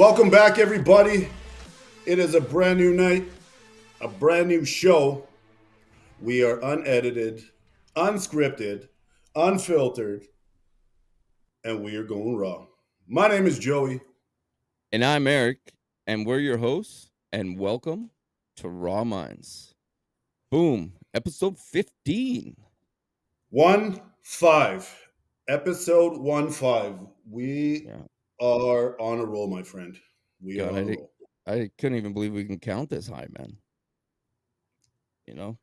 Welcome back, everybody. It is a brand new night, a brand new show. We are unedited, unscripted, unfiltered, and we are going raw. My name is Joey. And I'm Eric, and we're your hosts, and welcome to Raw Minds. Boom, episode 15. 1-5, episode 1-5. We Yeah, are on a roll, my friend. We are God, on a roll. I couldn't even believe we can count this high, man. You know?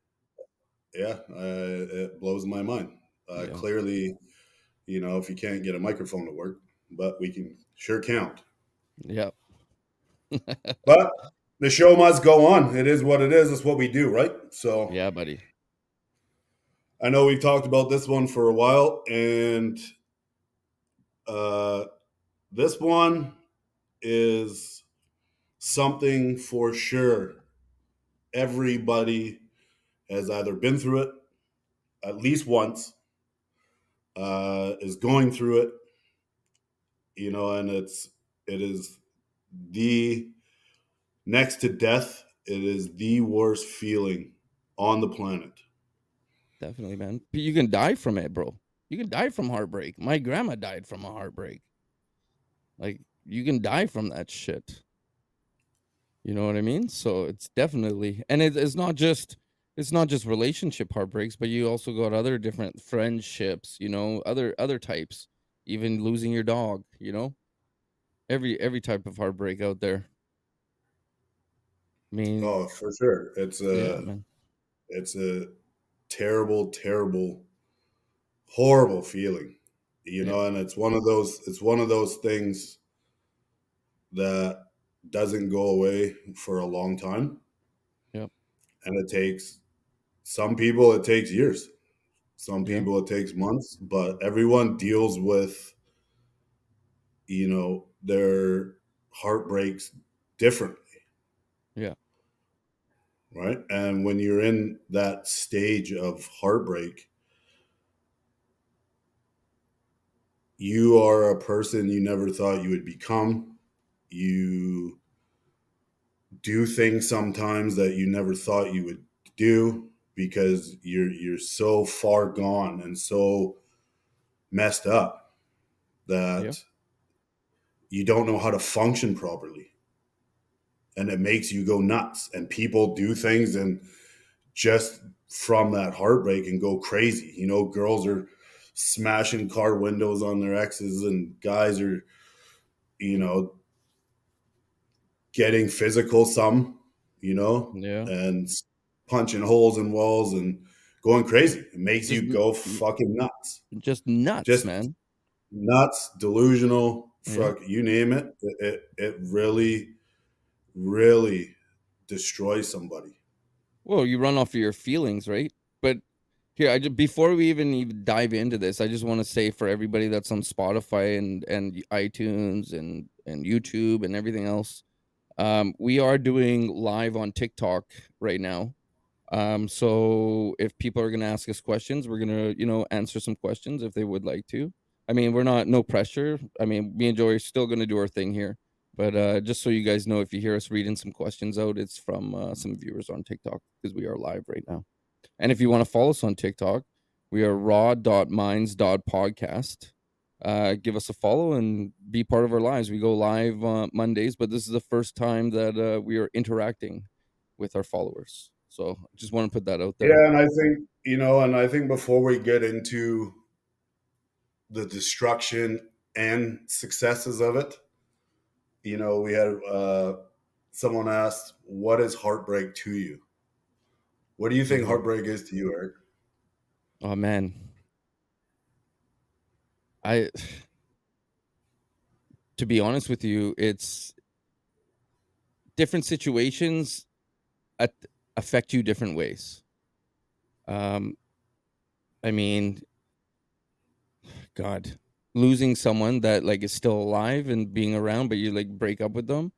Yeah, it blows my mind. Yeah, Clearly, if you can't get a microphone to work, but we can sure count. yeah, But the show must go on. It is what it is. It's what we do, right? So yeah, buddy. I know we've talked about this one for a while, and uh, this one is something for sure. Everybody has either been through it at least once, is going through it, and it is the next to death. It is the worst feeling on the planet. Definitely, man. But you can die from it, bro. You can die from heartbreak. My grandma died from a heartbreak. Like, you can die from that shit. You know what I mean? So it's definitely, and it's not just relationship heartbreaks, but you also got other different friendships, other types, even losing your dog, every type of heartbreak out there. I mean, Oh, for sure. yeah, man. It's a terrible, terrible, horrible feeling. Yeah, And it's one of those things that doesn't go away for a long time. yeah, And it takes some people it takes years. Some yeah, people it takes months, but everyone deals with, their heartbreaks differently, yeah, right? And when you're in that stage of heartbreak, you are a person you never thought you would become. You do things sometimes that you never thought you would do because you're so far gone and so messed up yeah. that you don't know how to function properly, and it makes you go nuts, and people do things and just from that heartbreak and go crazy. Girls are smashing car windows on their exes, and guys are you know getting physical, Yeah. and punching holes in walls and going crazy. It makes Just you go fucking nuts. just nuts, Just man. nuts, delusional, Yeah. fuck, you name it. It really, really destroys somebody. Well, you run off of your feelings, right? But here, before we even dive into this, I just want to say for everybody that's on Spotify and iTunes and YouTube and everything else, we are doing live on TikTok right now. So if people are gonna ask us questions, we're gonna answer some questions if they would like to. I mean, we're not no pressure. I mean, me and Joey are still gonna do our thing here. But just so you guys know, if you hear us reading some questions out, it's from some viewers on TikTok because we are live right now. And if you want to follow us on TikTok, we are raw.minds.podcast. Give us a follow and be part of our lives. We go live Mondays, but this is the first time that we are interacting with our followers. So I just want to put that out there. Yeah, and I think before we get into the destruction and successes of it, we had someone asked, "What is heartbreak to you?" What do you think Mhm. heartbreak is to you, Eric? Oh man, I to be honest with you, it's different situations at, affect you different ways. Um, I mean, God, losing someone that like is still alive and being around, but you like break up with them.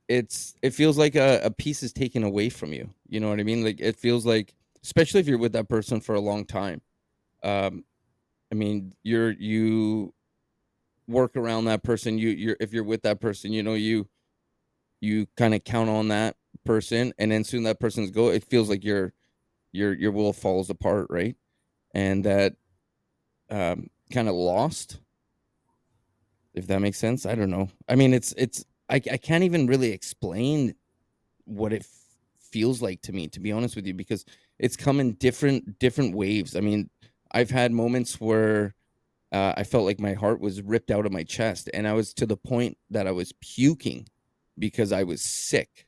It feels like a piece is taken away from you. You know what I mean? Like it feels like, especially if you're with that person for a long time. Um, I mean, work around that person. You're if you're with that person, you kind of count on that person, and then soon that person's go. It feels like your will falls apart, right? And that kind of lost, if that makes sense. I don't know. I mean, I can't even really explain what it feels like to me, to be honest with you, because it's come in different waves. I mean, I've had moments where I felt like my heart was ripped out of my chest, and I was to the point that I was puking because I was sick,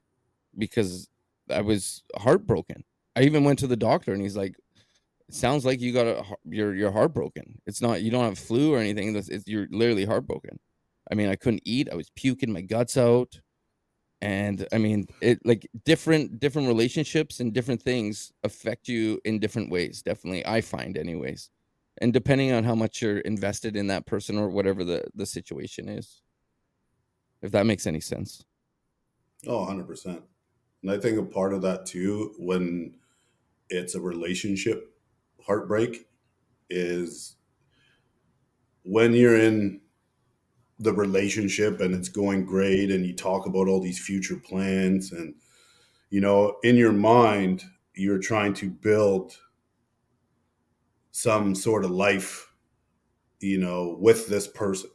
because I was heartbroken. I even went to the doctor, and he's like, "It sounds like you got you're heartbroken. It's not, you don't have flu or anything. You're literally heartbroken." I mean, I couldn't eat. I was puking my guts out. And I mean, it like different relationships and different things affect you in different ways. Definitely, I find, anyways. And depending on how much you're invested in that person or whatever the situation is, if that makes any sense. Oh, 100%. And I think a part of that too, when it's a relationship heartbreak, is when you're in the relationship and it's going great and you talk about all these future plans, and in your mind you're trying to build some sort of life, with this person,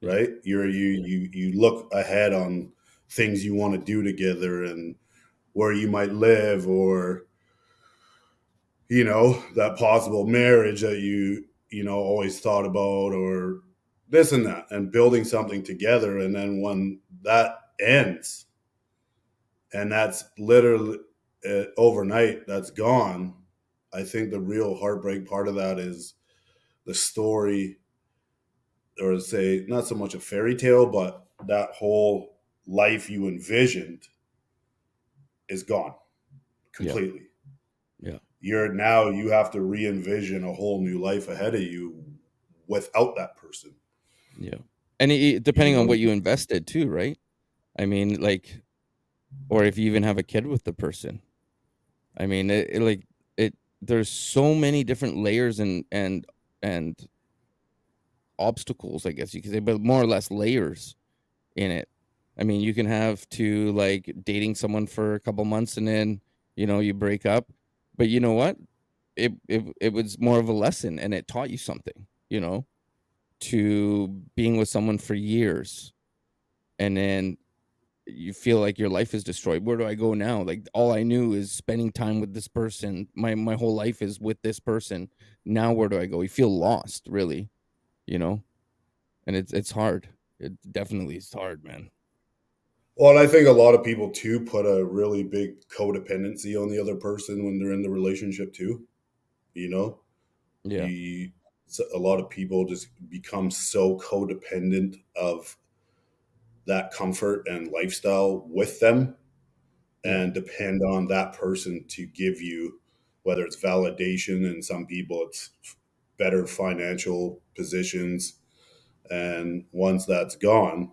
Yeah, right? You look ahead on things you want to do together and where you might live, or that possible marriage that always thought about, or this and that, and building something together. And then when that ends, and that's literally overnight, that's gone. I think the real heartbreak part of that is the story, or say not so much a fairy tale, but that whole life you envisioned is gone yeah, completely. yeah, You have to re-envision a whole new life ahead of you without that person. yeah. And You depending on know, what you invested too, right? I mean, like, or if you even have a kid with the person. I mean, like it. There's so many different layers and obstacles, I guess you could say, but more or less layers in it. I mean, you can have to like dating someone for a couple months and then, you break up. But you know what? It was more of a lesson, and it taught you something, to being with someone for years, and then you feel like your life is destroyed. Where do I go now? Like, all I knew is spending time with this person. My whole life is with this person. Now where do I go? You feel lost, really, you know? And it's hard. It definitely is hard, man. well, and I think a lot of people too put a really big codependency on the other person when they're in the relationship too. You know, Yeah. you a lot of people just become so codependent of that comfort and lifestyle with them, Yeah. and depend on that person to give you, whether it's validation, and some people it's better financial positions. And once that's gone,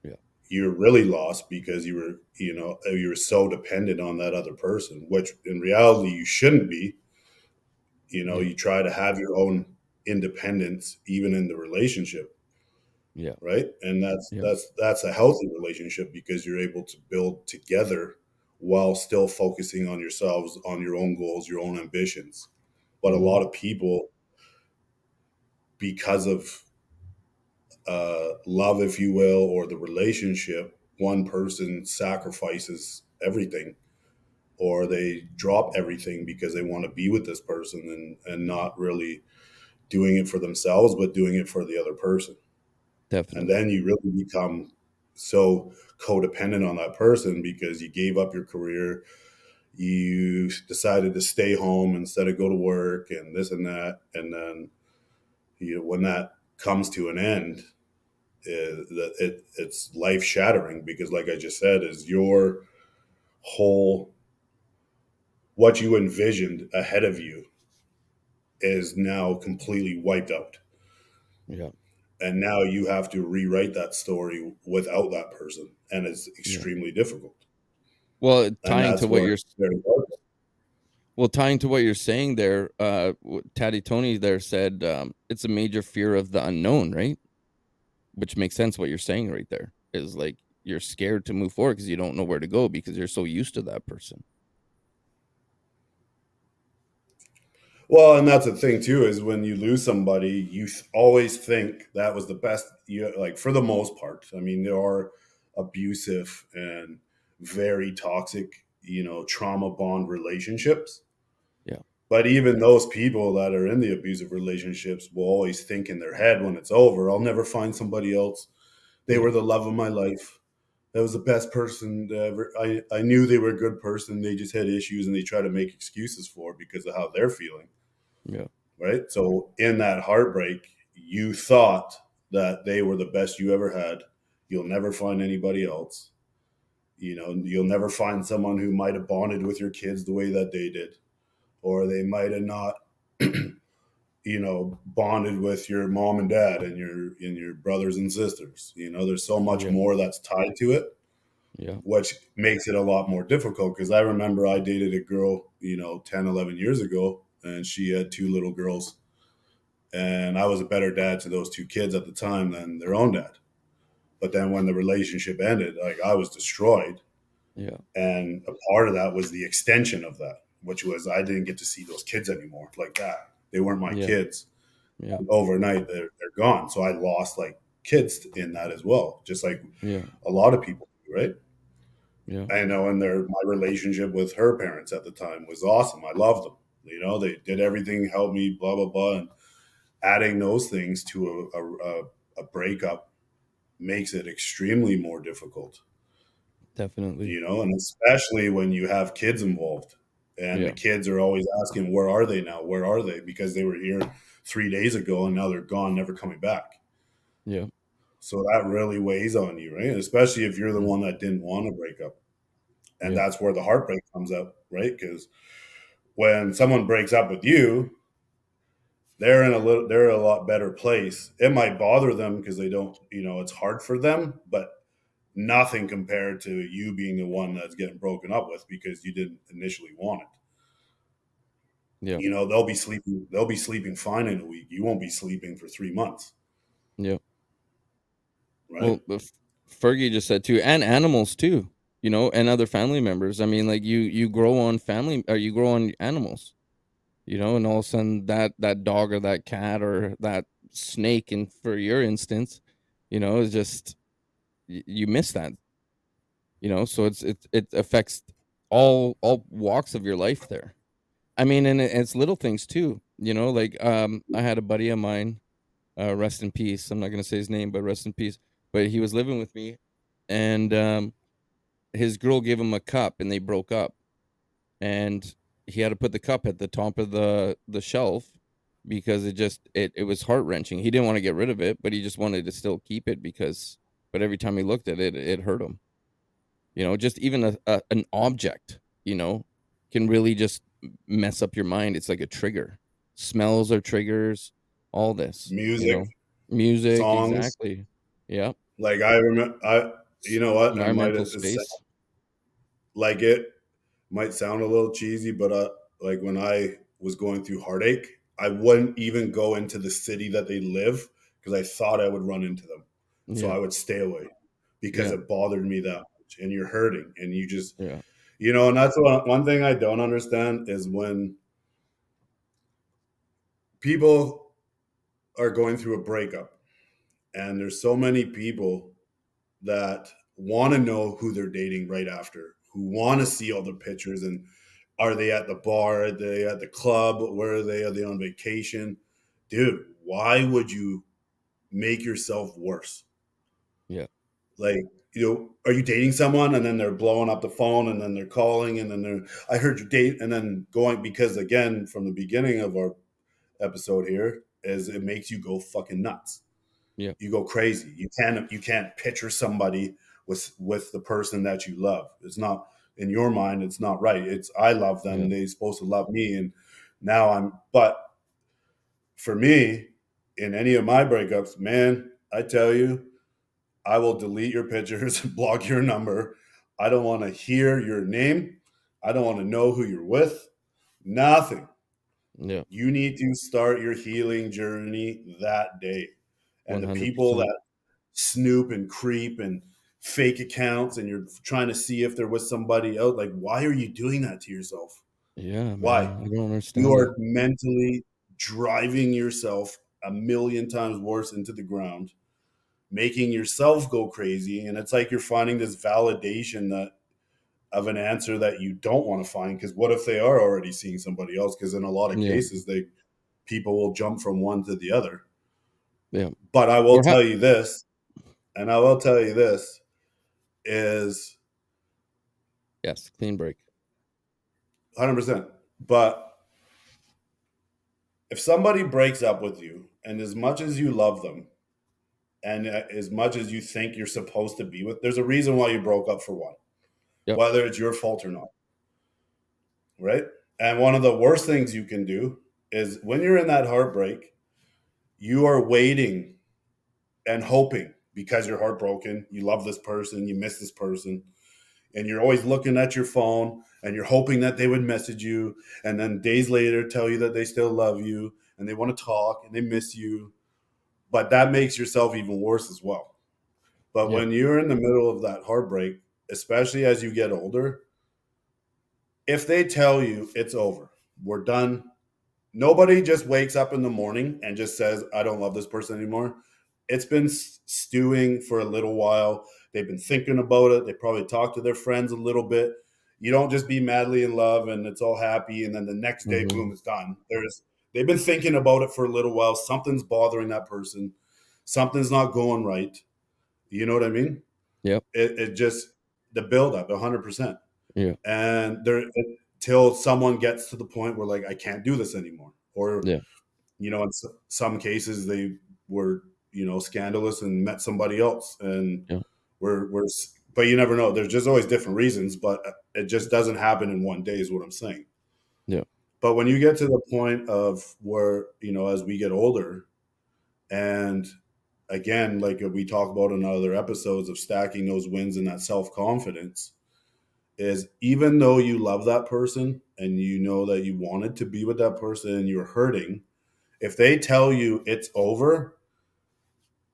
Yeah. you're really lost because you were so dependent on that other person, which in reality you shouldn't be. Yeah. You try to have your own independence even in the relationship, Yeah. right? And that's Yeah. that's that's a healthy relationship because you're able to build together while still focusing on yourselves, on your own goals, your own ambitions. But a Mhm. lot of people, because of love, if you will, or the relationship, one person sacrifices everything, or they drop everything because they want to be with this person, and not really doing it for themselves, but doing it for the other person. And Definitely. then you really become so codependent on that person because you gave up your career, you decided to stay home instead of go to work, and this and that. And then when that comes to an end, it's life shattering because, like I just said, is your whole, what you envisioned ahead of you is now completely wiped out. Yeah. And now you have to rewrite that story without that person. And it's Yeah. extremely difficult. Well, And tying to that's what where you're it's very hard. tying to what you're saying there, Taddy Tony there said, it's a major fear of the unknown, right? which makes sense what you're saying right there is like you're scared to move forward because you don't know where to go because you're so used to that person. Well, and that's the thing too is when you lose somebody, you always think that was the best. You like for the most part. I mean, there are abusive and very toxic, trauma bond relationships. Yeah. But even those people that are in the abusive relationships will always think in their head when it's over, I'll never find somebody else. They Yeah. were the love of my life. That was the best person ever. I knew they were a good person. They just had issues and they try to make excuses for it because of how they're feeling. Yeah. Right. So in that heartbreak, you thought that they were the best you ever had. You'll never find anybody else. You'll never find someone who might have bonded with your kids the way that they did, or they might have not, bonded with your mom and dad and your brothers and sisters. There's so much Yeah. more that's tied to it, Yeah. which makes it a lot more difficult. Because I remember I dated a girl, 10, 11 years ago, and she had two little girls. And I was a better dad to those two kids at the time than their own dad. But then when the relationship ended, like I was destroyed. Yeah. And a part of that was the extension of that, which was I didn't get to see those kids anymore like that. They weren't my Yeah. kids. Yeah. Overnight, they're gone. So I lost like kids in that as well, just like Yeah. a lot of people do, right? Yeah. I know, and my relationship with her parents at the time was awesome. I loved them. They did everything, helped me, blah blah blah. And adding those things to a breakup makes it extremely more difficult, Definitely. and especially when you have kids involved and the Yeah. kids are always asking, where are they now? Where are they? Because they were here 3 days ago and now they're gone, never coming back. Yeah. So that really weighs on you, right? Especially if you're the Yeah. one that didn't want to break up. And Yeah. that's where the heartbreak comes up, right? Because when someone breaks up with you, they're in a lot better place. It might bother them because they don't, it's hard for them, but nothing compared to you being the one that's getting broken up with because you didn't initially want it. Yeah. They'll be sleeping fine in a week. You won't be sleeping for 3 months, Yeah. right? Well, Fergie just said too, and animals too, and other family members. I mean, like you grow on family or you grow on animals, and all of a sudden that dog or that cat or that snake, and for your instance, is just you miss that, so it affects all walks of your life there. I mean, and it's little things too, like I had a buddy of mine, rest in peace. I'm not gonna say his name, but rest in peace. But he was living with me, and his girl gave him a cup, and they broke up, and he had to put the cup at the top of the shelf because it was heart wrenching. He didn't want to get rid of it, but he just wanted to still keep it because. But every time he looked at it, it hurt him. Just even an object, can really just mess up your mind. It's like a trigger. Smells are triggers. All this, Music, music, songs. exactly. Yeah. Like I remember, you know what? I might Environmental it space. like it might sound a little cheesy, but like when I was going through heartache, I wouldn't even go into the city that they live because I thought I would run into them. So Yeah. I would stay away because Yeah. it bothered me that much. And you're hurting, and you just, Yeah. and that's one thing I don't understand is when people are going through a breakup, and there's so many people that want to know who they're dating right after, who want to see all the pictures and are they at the bar? Are they at the club? Where are they? Are they on vacation? Dude, why would you make yourself worse? Yeah. Like, are you dating someone and then they're blowing up the phone and then they're calling and then I heard you date and then going because again, from the beginning of our episode here, is it makes you go fucking nuts. Yeah. You go crazy. You can't picture somebody with the person that you love. It's not in your mind. It's not right. It's I love them. Yeah. They're supposed to love me, and now I'm. But for me, in any of my breakups, man, I tell you, I will delete your pictures, block your number. I don't want to hear your name. I don't want to know who you're with. Nothing. Yeah. You need to start your healing journey that day. And the people that 100%. snoop and creep and fake accounts, and you're trying to see if there was somebody else. Like, why are you doing that to yourself? Yeah, Why? man. I don't You understand that. are mentally driving yourself a million times worse into the ground, making yourself go crazy. And it's like you're finding this validation that of an answer that you don't want to find. Because what if they are already seeing somebody else? Because in a lot of Yeah, cases, they people will jump from one to the other. yeah. But I will Or how tell you this, and I will tell you this is yes, clean break. 100%. But if somebody breaks up with you, and as much as you love them, and as much as you think you're supposed to be with, there's a reason why you broke up for one, Yep. whether it's your fault or not, right? And one of the worst things you can do is when you're in that heartbreak, you are waiting and hoping because you're heartbroken, you love this person, you miss this person, and you're always looking at your phone and you're hoping that they would message you and then days later tell you that they still love you and they want to talk and they miss you. But that makes yourself even worse as well. But Yeah. when you're in the middle of that heartbreak, especially as you get older, if they tell you it's over, we're done, nobody just wakes up in the morning and just says, I don't love this person anymore. It's been stewing for a little while. They've been thinking about it. They probably talk to their friends a little bit. You don't just be madly in love and it's all happy and then the next day, boom, Mhm. it's done. They've been thinking about it for a little while. Something's bothering that person. Something's not going right. You know what I mean? Yep. It just the buildup, 100%. Yeah. And there till someone gets to the point where like I can't do this anymore, or Yeah. in some cases they were scandalous and met somebody else and Yeah. we're but you never know, there's just always different reasons, but it just doesn't happen in one day is what I'm saying. Yeah. But when you get to the point of where as we get older, and again, like we talk about in other episodes of stacking those wins and that self-confidence, is even though you love that person and you know that you wanted to be with that person and you're hurting, if they tell you it's over,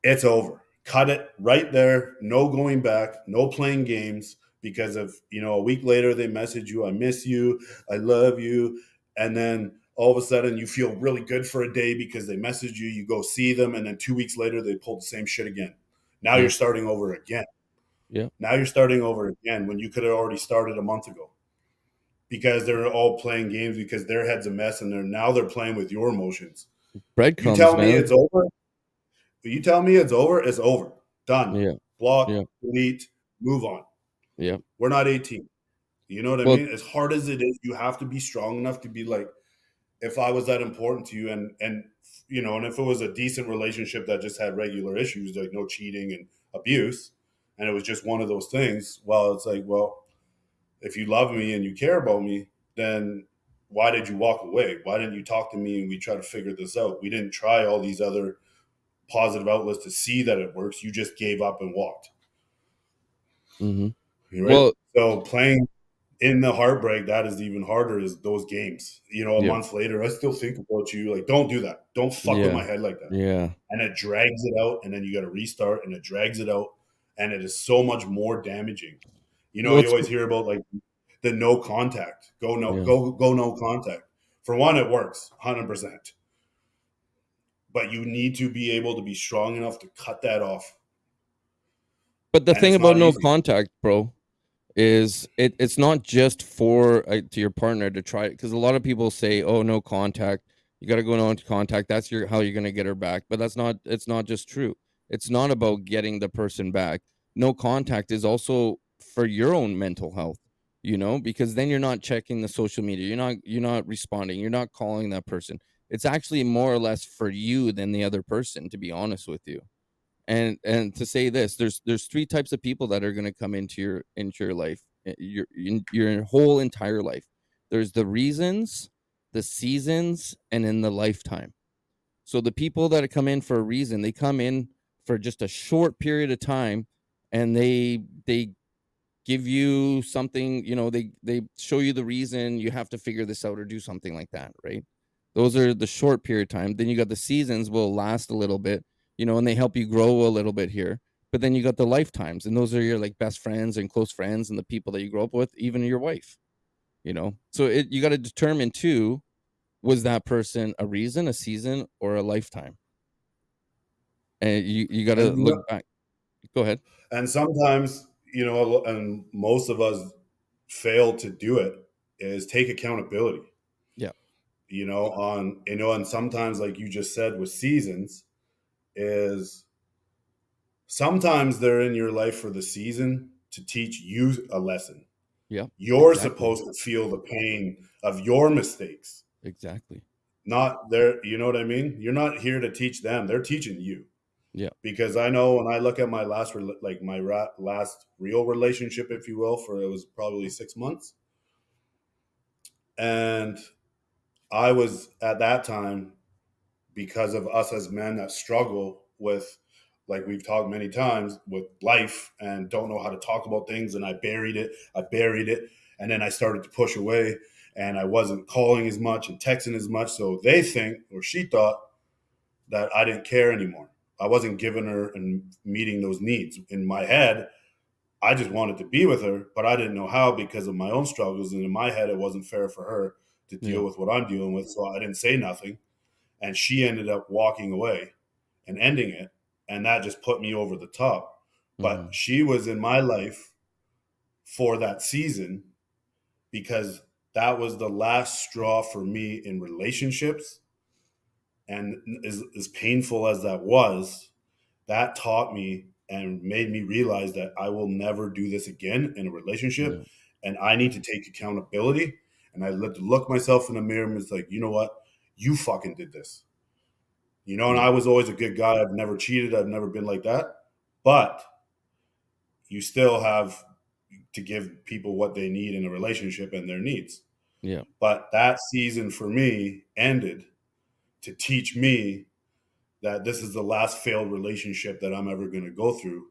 it's over. Cut it right there. No going back. No playing games. Because if a week later they message you, I miss you, I love you, and then all of a sudden you feel really good for a day because they message you, you go see them, and then 2 weeks later they pull the same shit again. Now Yeah. you're starting over again. Yeah. Now you're starting over again when you could have already started a month ago because they're all playing games because their head's a mess and they're playing with your emotions. You Breadcrumbs, tell me man. it's over, you tell me it's over, it's over. Done. Yeah. Block, Yeah. delete, move on. Yeah. We're not 18. You know what I Well, mean? As hard as it is, you have to be strong enough to be like, if I was that important to you and if it was a decent relationship that just had regular issues, like no cheating and abuse, and it was just one of those things, well, it's like, well, if you love me and you care about me, then why did you walk away? Why didn't you talk to me and we try to figure this out? We didn't try all these other positive outlets to see that it works. You just gave up and walked. mhm. Right? Well, So playing in the heartbreak, that is even harder is those games. A yeah. month later, I still think about you. Like, don't do that. Don't fuck with Yeah. my head like that. Yeah. And it drags it out, and then you got to restart, and it drags it out, and it is so much more damaging. Well, You it's always hear about like the no contact, yeah. go no contact. For one, it works 100%, but you need to be able to be strong enough to cut that off, But the and thing it's about not no easy. contact, bro, is it's not just for to your partner to try it, because a lot of people say, "Oh, no contact. You got to go no contact. That's your how you're gonna get her back." But that's not. It's not just true. It's not about getting the person back. No contact is also for your own mental health. Because then you're not checking the social media. You're not responding. You're not calling that person. It's actually more or less for you than the other person, to be honest with you. And to say this, there's three types of people that are going to come into your life, your whole entire life. There's the reasons, the seasons, and in the lifetime. So the people that come in for a reason, they come in for just a short period of time, and they give you something. They show you the reason you have to figure this out or do something like that, right? Those are the short period of time. Then you got the seasons will last a little bit, and they help you grow a little bit here. But then you got the lifetimes, and those are your like best friends and close friends and the people that you grow up with, even your wife, you know? So you got to determine too, was that person a reason, a season, or a lifetime? And you got to And look back. Go ahead. and sometimes, and most of us fail to do it, is take accountability. Yeah. And sometimes, like you just said, with seasons, is sometimes they're in your life for the season to teach you a lesson. Yeah. You're Exactly. supposed to feel the pain of your mistakes, Exactly. not their, you know what I mean? You're not here to teach them, they're teaching you. Yeah. Because I know when I look at my last real relationship, if you will, for it was probably 6 months, and I was at that time, because of us as men that struggle with, like we've talked many times, with life and don't know how to talk about things, and I buried it, and then I started to push away, and I wasn't calling as much and texting as much, so they think, or she thought, that I didn't care anymore. I wasn't giving her and meeting those needs. In my head, I just wanted to be with her, but I didn't know how because of my own struggles. And in my head, it wasn't fair for her to Yeah. deal with what I'm dealing with. So I didn't say nothing. And she ended up walking away and ending it. And that just put me over the top. But Hmm. she was in my life for that season because that was the last straw for me in relationships. And as painful as that was, that taught me and made me realize that I will never do this again in a relationship. Yeah. And I need to take accountability. And I had to look myself in the mirror and was like, you know what? You fucking did this. And Yeah. I was always a good guy. I've never cheated. I've never been like that. But you still have to give people what they need in a relationship and their needs. Yeah. But that season for me ended to teach me that this is the last failed relationship that I'm ever going to go through,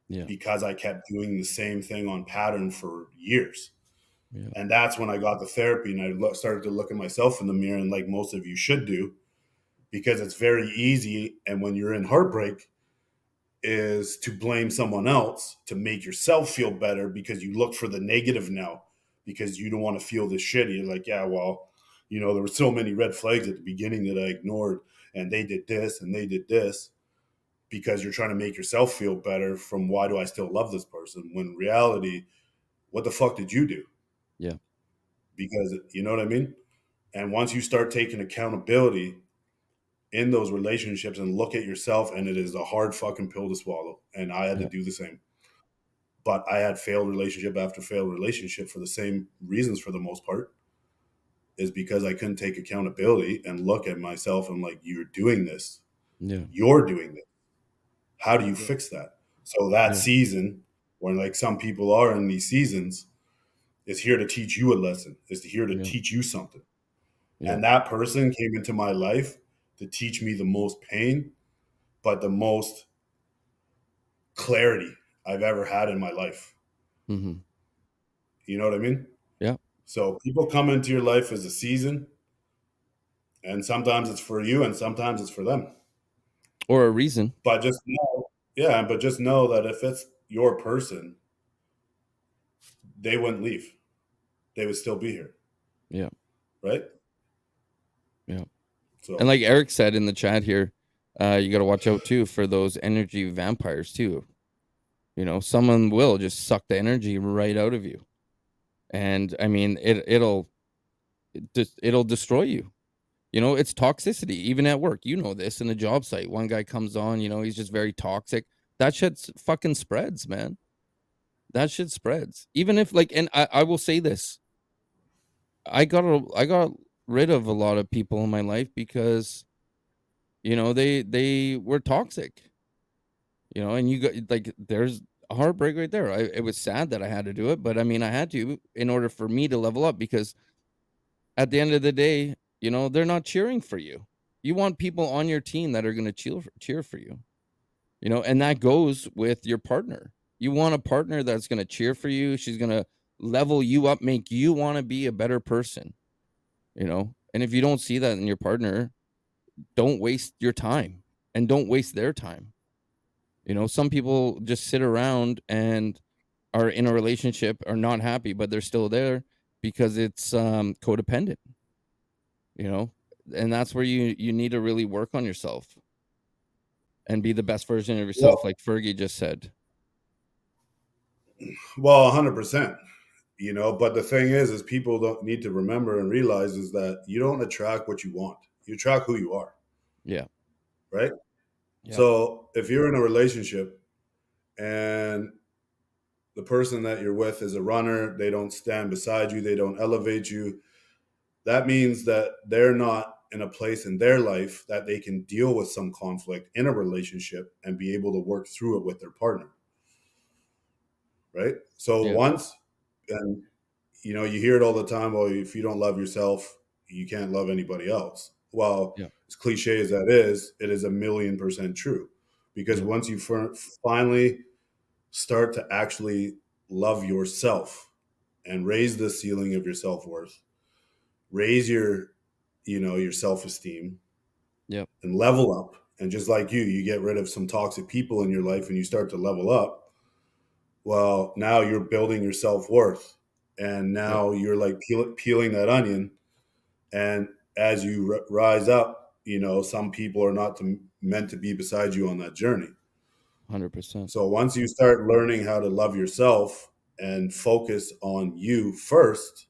Yeah. because I kept doing the same thing on pattern for years. Yeah. And that's when I got the therapy, and started to look at myself in the mirror, and like most of you should do, because it's very easy. And when you're in heartbreak, is to blame someone else to make yourself feel better, because you look for the negative now, because you don't want to feel this shitty. You're like, yeah, well, there were so many red flags at the beginning that I ignored, and they did this and they did this, because you're trying to make yourself feel better from why do I still love this person, when in reality, what the fuck did you do? Yeah. Because you know what I mean? And once you start taking accountability in those relationships and look at yourself, and it is a hard fucking pill to swallow. And I had to Yeah. do the same. But I had failed relationship after failed relationship for the same reasons for the most part, is because I couldn't take accountability and look at myself and like, you're doing this. Yeah. You're doing this. How do you Yeah. fix that? So that Yeah. season, when like some people are in these seasons, is here to teach you a lesson, is here to Yeah. teach you something. Yeah. And that person came into my life to teach me the most pain, but the most clarity I've ever had in my life. Hmm. You know what I mean? Yeah. So people come into your life as a season, and sometimes it's for you and sometimes it's for them. Or a reason. But just know, yeah, but just know that if it's your person, they wouldn't leave. They would still be here, Yeah. right? Yeah. And So like Eric said in the chat here, you got to watch out too for those energy vampires too. Someone will just suck the energy right out of you. And I mean, it'll destroy you. It's toxicity, even at work. This in a job site. One guy comes on, he's just very toxic. That shit fucking spreads, man. That shit spreads. Even if like, and I will say this, I got rid of a lot of people in my life because they were toxic. And you got like there's a heartbreak right there. It was sad that I had to do it, but I mean I had to in order for me to level up because at the end of the day, they're not cheering for you. You want people on your team that are going to cheer for you. And that goes with your partner. You want a partner that's going to cheer for you. She's going to level you up, make you want to be a better person. And if you don't see that in your partner, don't waste your time and don't waste their time. Some people just sit around and are in a relationship, are not happy, but they're still there because it's codependent, you know? And that's where you need to really work on yourself and be the best version of yourself, Well, like Fergie just said. well, 100%. But the thing is people don't need to remember and realize is that you don't attract what you want. You attract who you are, Yeah. right? Yep. So if you're in a relationship and the person that you're with is a runner, they don't stand beside you, they don't elevate you, that means that they're not in a place in their life that they can deal with some conflict in a relationship and be able to work through it with their partner, right? So Yeah. once, and you hear it all the time, well, if you don't love yourself, you can't love anybody else. Well, Yeah. as cliche as that is, it is 1,000,000% true. Because Yeah. once you finally start to actually love yourself and raise the ceiling of your self-worth, raise your self-esteem, Yep. and level up, and just like you get rid of some toxic people in your life and you start to level up, well, now you're building your self-worth, and Yep. now you're like peeling that onion. And as you rise up, some people are not meant to be beside you on that journey. 100%. So once you start learning how to love yourself and focus on you first,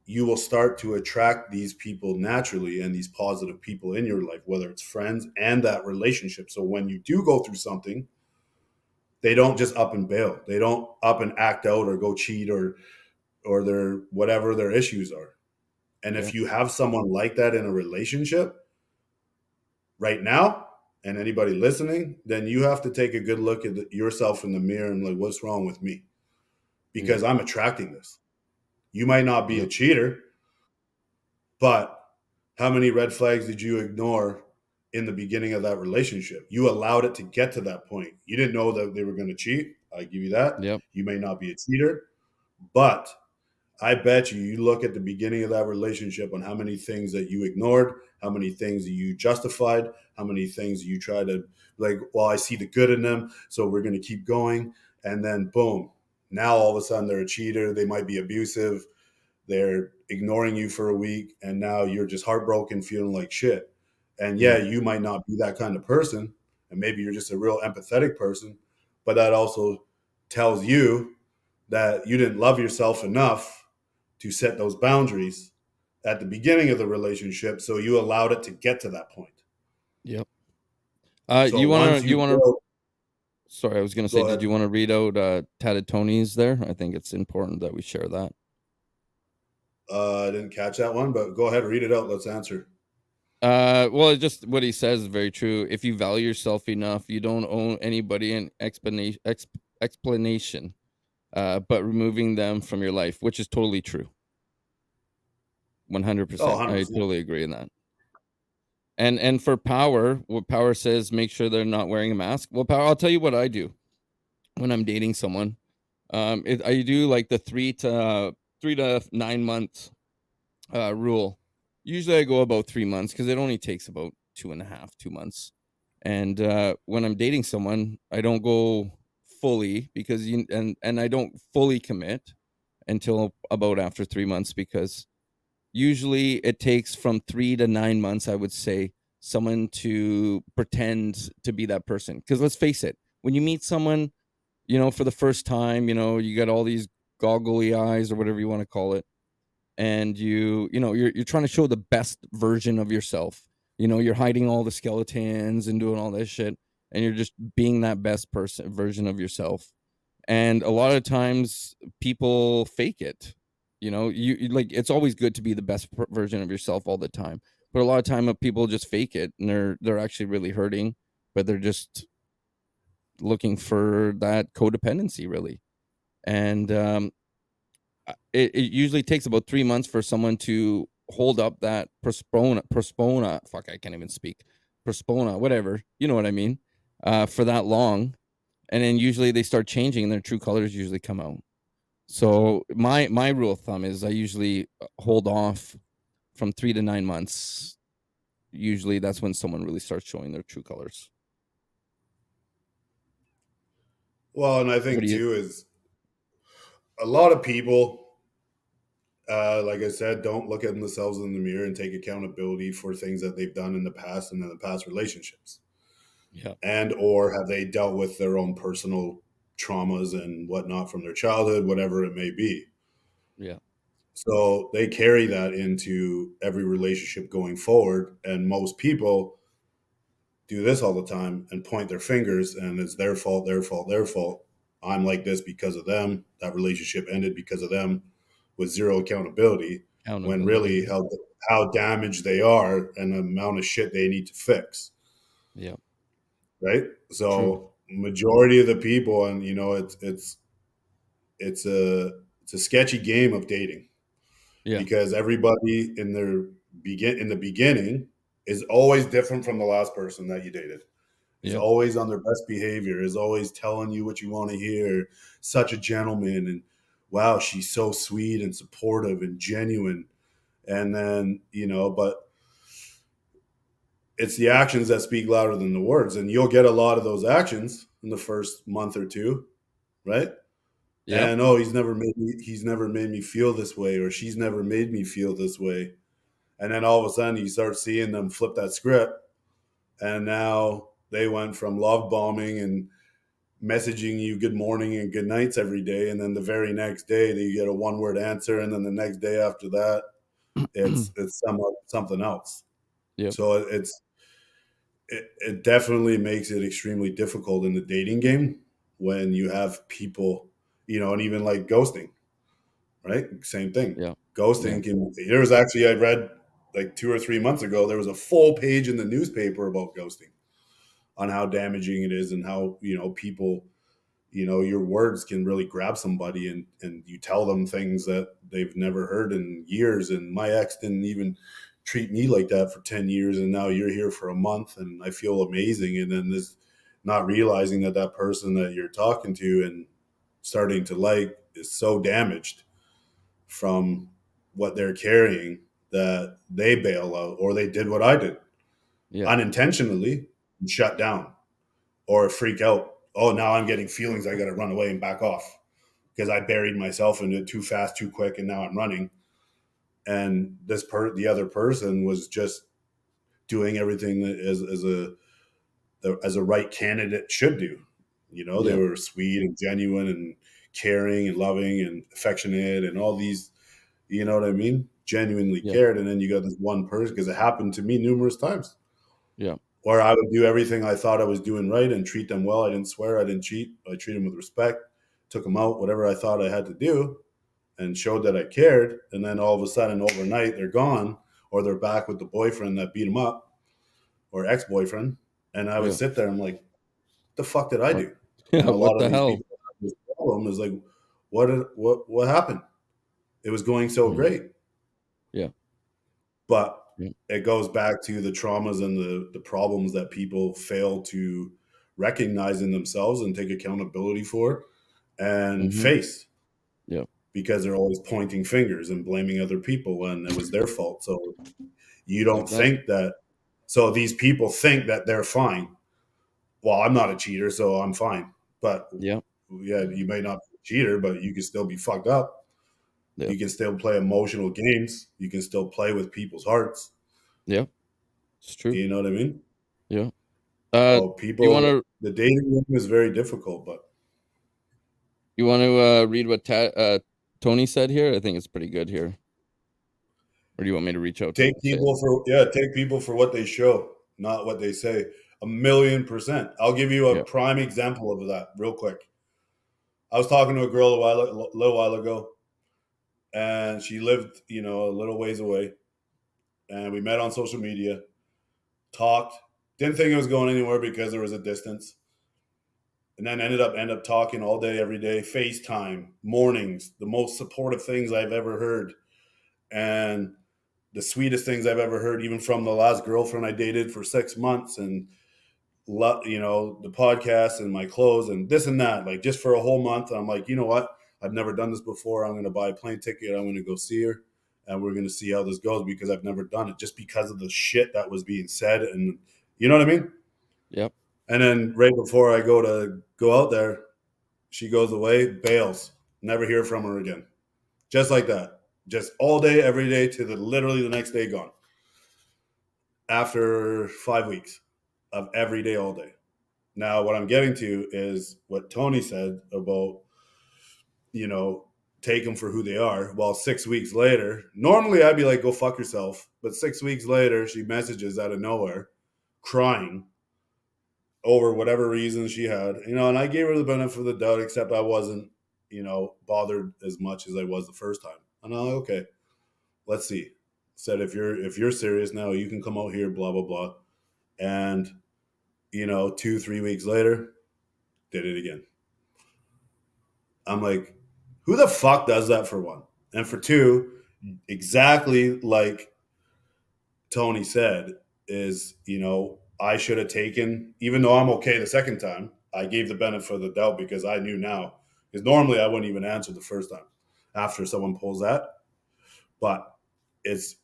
you will start to attract these people naturally and these positive people in your life, whether it's friends and that relationship. So when you do go through something, they don't just up and bail. They don't up and act out or go cheat or their whatever their issues are. And if Yep. you have someone like that in a relationship right now, and anybody listening, then you have to take a good look at yourself in the mirror and like, what's wrong with me? Yep. Because I'm attracting this. You might not be a Yep. cheater, but how many red flags did you ignore in the beginning of that relationship? You allowed it to get to that point. You didn't know that they were going to cheat. I give you that. Yep. You may not be a cheater, but I bet you look at the beginning of that relationship on how many things that you ignored, how many things that you justified, how many things you try to like, well, I see the good in them, so we're going to keep going. And then boom, now all of a sudden they're a cheater. They might be abusive. They're ignoring you for a week, and now you're just heartbroken, feeling like shit. And yeah, Yep. you might not be that kind of person, and maybe you're just a real empathetic person, but that also tells you that you didn't love yourself enough to set those boundaries at the beginning of the relationship, so you allowed it to get to that point. Yep. So once You you wanna build, sorry, I was gonna say, go did ahead. you wanna read out Tatted Tony's there? I think it's important that we share that. I didn't catch that one, but go ahead, read it out. Let's answer. Well, it's just what he says is very true. If you value yourself enough, you don't owe anybody an explanation, but removing them from your life, which is totally true. Oh, 100%. I 100%. totally agree in that. And for power, what power says, make sure they're not wearing a mask. Well, power, I'll tell you what I do when I'm dating someone. I do like the 3 to 9 months rule. Usually I go about 3 months because it only takes about 2.5, 2 months. And when I'm dating someone, I don't go fully because and I don't fully commit until about after 3 months, because usually it takes from 3 to 9 months, I would say, someone to pretend to be that person. Because let's face it, when you meet someone, for the first time, you got all these goggly eyes or whatever you want to call it, and you're trying to show the best version of yourself. You're hiding all the skeletons and doing all this shit, and you're just being that best person version of yourself. And a lot of times people fake it. Like, it's always good to be the best version of yourself all the time, but a lot of time people just fake it, and they're actually really hurting, but they're just looking for that codependency, really. And it usually takes about 3 months for someone to hold up that persona, fuck, I can't even speak, persona, whatever, you know what I mean, for that long. And then usually they start changing and their true colors usually come out. So my rule of thumb is I usually hold off from 3 to 9 months. Usually that's when someone really starts showing their true colors. Well, and I What think do you? too is a lot of people, like I said, don't look at themselves in the mirror and take accountability for things that they've done in the past and in the past relationships, Yeah, and or have they dealt with their own personal traumas and whatnot from their childhood, whatever it may be. yeah, So they carry that into every relationship going forward, and most people do this all the time and point their fingers and it's their fault, their fault, their fault. I'm like this because of them. That relationship ended because of them, with zero accountability, when accountability. really how damaged they are and the amount of shit they need to fix. Yeah, Right. true. So majority of the people, and it's a it's a sketchy game of dating, Yeah, because everybody in the beginning is always different from the last person that you dated. Is yeah, always on their best behavior, is always telling you what you want to hear, such a gentleman, and wow, she's so sweet and supportive and genuine. And then, but it's the actions that speak louder than the words. And you'll get a lot of those actions in the first month or two, right? yeah. And oh, he's never made me feel this way, or she's never made me feel this way. And then all of a sudden you start seeing them flip that script, and now they went from love bombing and messaging you good morning and good nights every day, and then the very next day you get a one word answer, and then the next day after that it's something else. Yep, So it definitely makes it extremely difficult in the dating game when you have people, and even like ghosting, right? Same thing. yeah, yeah, Ghosting can there was actually, I read like 2 or 3 months ago, there was a full page in the newspaper about ghosting, on how damaging it is, and how people, your words can really grab somebody, and you tell them things that they've never heard in years. And my ex didn't even treat me like that for 10 years, and now you're here for a month and I feel amazing. And then this, not realizing that that person that you're talking to and starting to like is so damaged from what they're carrying, that they bail out, or they did what I did yeah, unintentionally and shut down, or freak out. Oh, now I'm getting feelings. I got to run away and back off because I buried myself into it too fast, too quick, and now I'm running. And the other person was just doing everything that as a right candidate should do. They yeah, were sweet and genuine and caring and loving and affectionate and all these. You know what I mean? Genuinely yeah, cared, and then you got this one person, because it happened to me numerous times, yeah, where I would do everything I thought I was doing right and treat them well. I didn't swear, I didn't cheat, I treated them with respect, took them out, whatever I thought I had to do, and showed that I cared. And then all of a sudden, overnight, they're gone, or they're back with the boyfriend that beat them up, or ex boyfriend. And I would yeah. sit there, I'm like, what the fuck did I What? do? Yeah, And a what lot of the these hell? people have this problem, is like, what happened? It was going so Mhm. great. Yeah, But yeah, it goes back to the traumas and the problems that people fail to recognize in themselves and take accountability for and mhm, face, yeah, because they're always pointing fingers and blaming other people when it was their fault. So you don't exactly. think that, so these people think that they're fine. Well, I'm not a cheater, so I'm fine. But Yeah, yeah, you may not be a cheater, but you can still be fucked up. yeah, You can still play emotional games. You can still play with people's hearts. yeah, it's true. You know what I mean? Yeah. So You people, wanna the dating room is very difficult, but read what Tony said here? I think it's pretty good here. Or do you want me to reach out to him take and say it? people for yeah, take people for what they show, not what they say. 1,000,000%. I'll give you a Yeah, prime example of that real quick. I was talking to a girl a little while ago, and she lived, a little ways away, and we met on social media, talked. Didn't think it was going anywhere because there was a distance, and then ended up talking all day, every day, FaceTime, mornings, the most supportive things I've ever heard, and the sweetest things I've ever heard, even from the last girlfriend I dated for 6 months, and the podcast and my clothes and this and that, like just for a whole month. I'm like, you know what? I've never done this before. I'm going to buy a plane ticket. I'm going to go see her, and we're going to see how this goes, because I've never done it, just because of the shit that was being said, and you know what I mean. yep, And then right before I go out there, She goes away, bails. Never hear from her again. Just like that. Just all day, every day to the literally the next day gone. After 5 weeks of every day, all day. Now, what I'm getting to is what Tony said about, you know, take them for who they are. Well, 6 weeks later, normally I'd be like, go fuck yourself. But 6 weeks later, she messages out of nowhere, crying over whatever reason she had, and I gave her the benefit of the doubt, except I wasn't, bothered as much as I was the first time. And I'm like, okay, let's see. Said, if you're serious now, you can come out here, blah, blah, blah. And, 2, 3 weeks later, did it again. I'm like, who the fuck does that, for one? And for two, exactly like Tony said, is, I should have taken, even though I'm okay the second time, I gave the benefit of the doubt because I knew now. Because normally I wouldn't even answer the first time after someone pulls that. But it's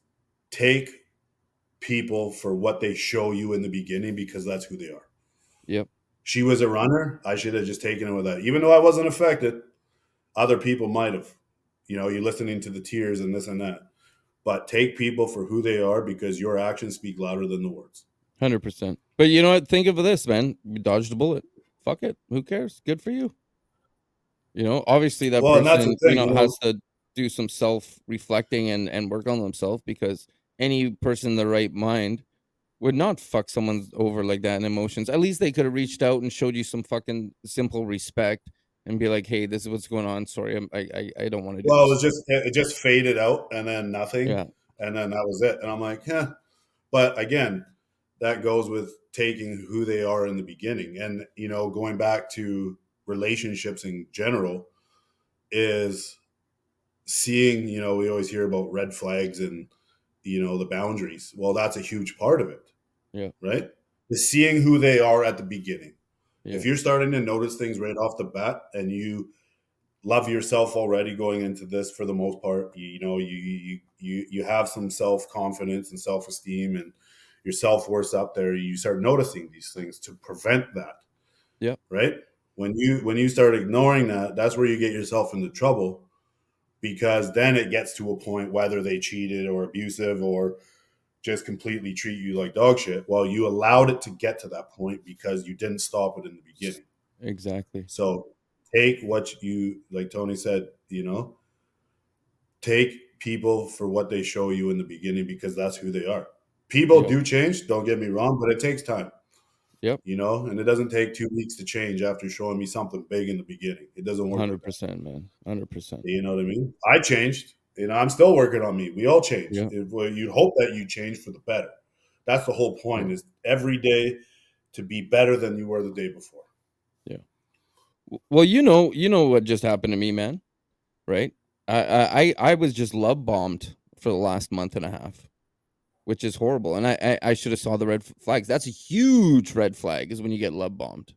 take people for what they show you in the beginning, because that's who they are. Yep. She was a runner. I should have just taken it with that. Even though I wasn't affected, other people might have. You're listening to the tears and this and that. But take people for who they are, because your actions speak louder than the words. 100%. But you know what? Think of this, man. You dodged a bullet. Fuck it. Who cares? Good for you. Obviously that Well, and that's the person, thing, has to do some self-reflecting and work on themselves, because any person in the right mind would not fuck someone over like that in emotions. At least they could have reached out and showed you some fucking simple respect and be like, "Hey, this is what's going on. Sorry, I don't want to do well, this." it just faded out, and then nothing, Yeah. and then that was it. And I'm like, yeah. But again, that goes with taking who they are in the beginning, and going back to relationships in general, is seeing. We always hear about red flags and the boundaries. Well, that's a huge part of it, Yeah. right? Is seeing who they are at the beginning. Yeah. If you're starting to notice things right off the bat, and you love yourself already going into this, for the most part, you have some self-confidence and self-esteem, and your self-worth's up there, you start noticing these things to prevent that. Yeah. Right? When you start ignoring that, that's where you get yourself into trouble, because then it gets to a point, whether they cheated or abusive or just completely treat you like dog shit. Well, you allowed it to get to that point because you didn't stop it in the beginning. Exactly. So take what you, like Tony said, take people for what they show you in the beginning, because that's who they are. People Yep. do change, don't get me wrong, but it takes time, Yep. and it doesn't take 2 weeks to change after showing me something big in the beginning. It doesn't work like that. 100%, man. 100%. You know what I mean? I changed. I'm still working on me. We all change. Yeah. Well, you'd hope that you change for the better. That's the whole Yeah. point, is every day to be better than you were the day before. Yeah. Well, you know what just happened to me, man, right? I was just love bombed for the last month and a half, which is horrible. And I should have saw the red flags. That's a huge red flag, is when you get love bombed.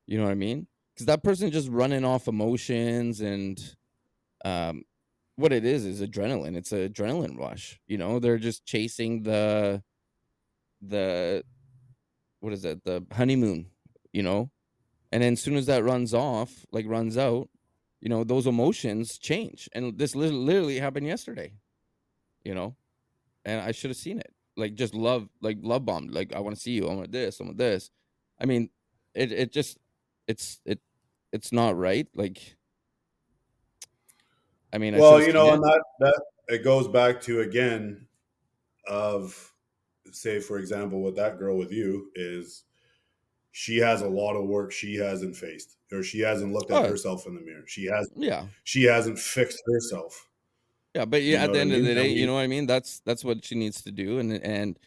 You know what I mean? Because that person just running off emotions, and um, what it is adrenaline. It's an adrenaline rush. They're just chasing the what is it? The honeymoon. You know, and then as soon as that runs out, those emotions change. And this literally happened yesterday. You know, and I should have seen it. Like, just love bombed. Like, I want to see you. I want this. I want this. I mean, it just it's it it's not right. Like, I mean, I should Well, have seen and it. that it goes back to, again, of, say, for example, with that girl with you, is she has a lot of work she hasn't faced, or she hasn't looked at Oh, herself in the mirror. yeah. She hasn't fixed herself. Yeah, but You yeah, know at the what I end of mean? the day, And you we know what I mean? That's what she needs to do. And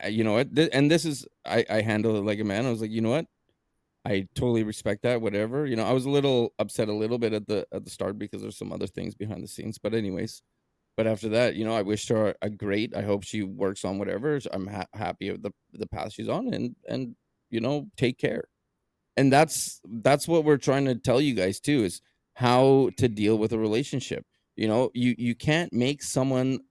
you know what? And this is, I handle it like a man. I was like, you know what? I totally respect that. Whatever. I was a little upset a little bit at the start, because there's some other things behind the scenes. But anyways, but after that, I wished her a great. I hope she works on whatever. I'm happy of the path she's on, and take care. And that's what we're trying to tell you guys too, is how to deal with a relationship. You can't make someone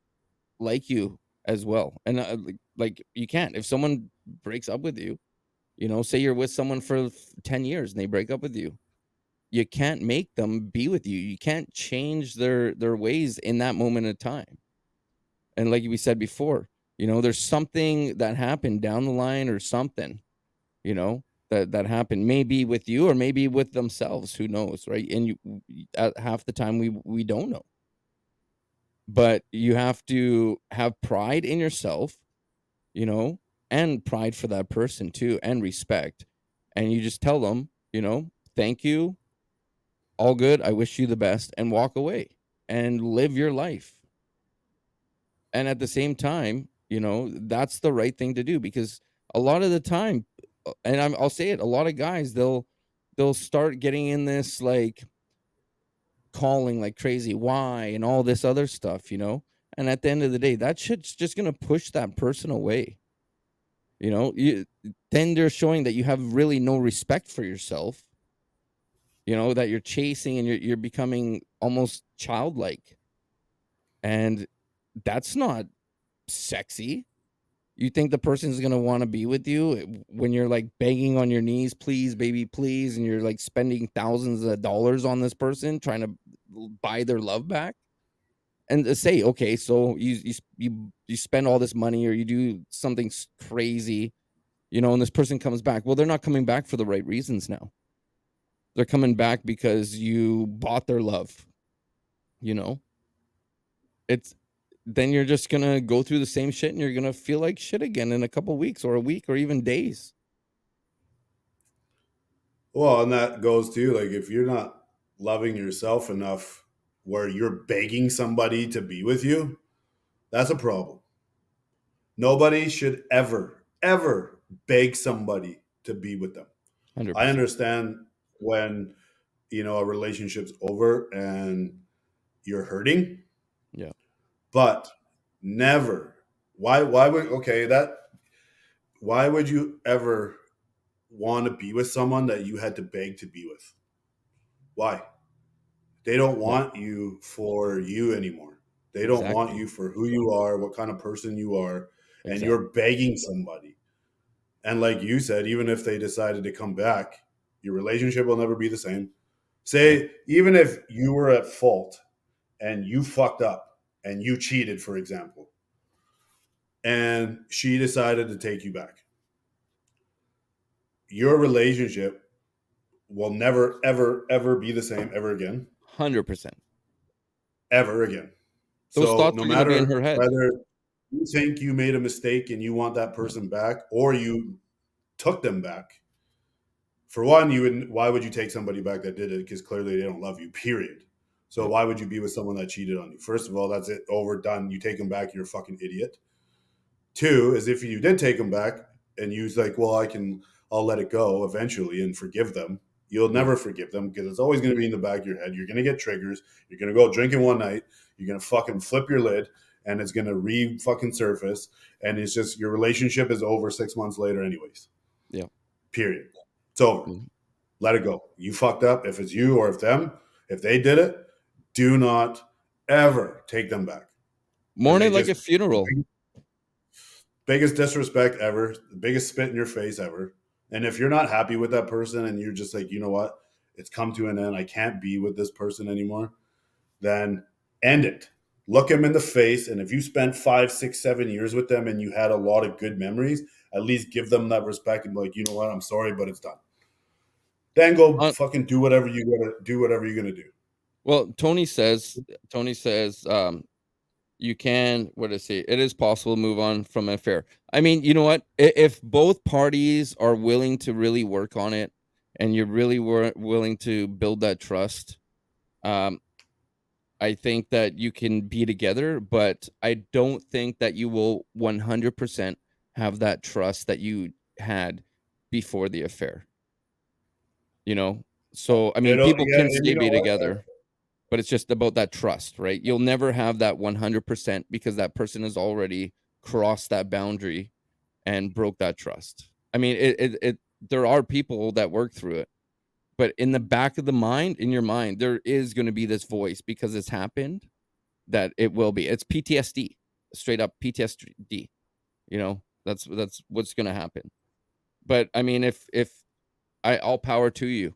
like you as well. And like, you can't. If someone breaks up with you, say you're with someone for 10 years and they break up with you, you can't make them be with you. You can't change their ways in that moment of time. And like we said before, there's something that happened down the line or something, that happened maybe with you or maybe with themselves, who knows, right? And at half the time we don't know. But you have to have pride in yourself, you know, and pride for that person too, and respect. And you just tell them, thank you, all good, I wish you the best, and walk away and live your life. And at the same time, that's the right thing to do, because a lot of the time, and I'll say it, a lot of guys, they'll start getting in this like calling like crazy, why, and all this other stuff, and at the end of the day, that shit's just gonna push that person away. Then they're showing that you have really no respect for yourself, that you're chasing and you're becoming almost childlike, and that's not sexy. You think the person's gonna want to be with you when you're like begging on your knees, please, baby, please, and you're like spending thousands of dollars on this person trying to buy their love back? And to say, okay, so you spend all this money or you do something crazy, and this person comes back. Well, they're not coming back for the right reasons now. They're coming back because you bought their love. You know, it's then you're just gonna go through the same shit and you're gonna feel like shit again in a couple weeks or a week or even days. Well, and that goes to like if you're not loving yourself enough where you're begging somebody to be with you, that's a problem. Nobody should ever beg somebody to be with them. I 100%. understand when, a relationship's over and you're hurting, Yeah. but never. Why would okay, that why would you ever want to be with someone that you had to beg to be with? Why? They don't Yeah. want you for you anymore. They don't want Exactly. you for who you are, what kind of person you are, and Exactly. you're begging somebody. And like you said, even if they decided to come back, your relationship will never be the same. Yeah. Say, even if you were at fault and you fucked up and you cheated, for example, and she decided to take you back, your relationship will never, ever be the same ever again. 100%. Ever again. Those So thoughts no are gonna be in matter her head. whether you think you made a mistake and you want that Yeah. person back or you took them back, for one, you would why would you take somebody back that did it? Because clearly they don't love you, period. So Yeah. why would you be with someone that cheated on you? First of all, that's it, overdone. You take them back, you're a fucking idiot. Two is if you did take them back and you was like, well, I'll let it go eventually and forgive them. You'll Yeah. never forgive them because it's always going to be in the back of your head. You're going to get triggers. You're going to go drinking one night. You're going to fucking flip your lid and it's going to re fucking surface. And it's just your relationship is over 6 months later, anyways. Yeah. Period. It's over. Mhm. Let it go. You fucked up. If it's you or if them, if they did it, do not ever take them back. And Mourn they it like just a funeral. biggest disrespect ever, the biggest spit in your face ever. And if you're not happy with that person and you're just like, you know what, it's come to an end, I can't be with this person anymore, then end it. Look them in the face. And if you spent 5, 6, 7 years with them and you had a lot of good memories, at least give them that respect and be like, you know what, I'm sorry, but it's done. Then go Uh, fucking do whatever you gotta do, whatever you're gonna do. well, Tony says, you can, what did I say? It is possible to move on from an affair. I mean, you know what? If both parties are willing to really work on it and you're really willing to build that trust, um, I think that you can be together, but I don't think that you will 100% have that trust that you had before the affair, you know? So, I mean, It'll people yeah, can and stay you know be what? together, but it's just about that trust, right? You'll never have that 100% because that person has already crossed that boundary and broke that trust. I mean, there are people that work through it, but in the back of the mind, in your mind, there is going to be this voice because it's happened that it will be. It's PTSD, straight up PTSD. That's what's going to happen. But I mean, if I all power to you,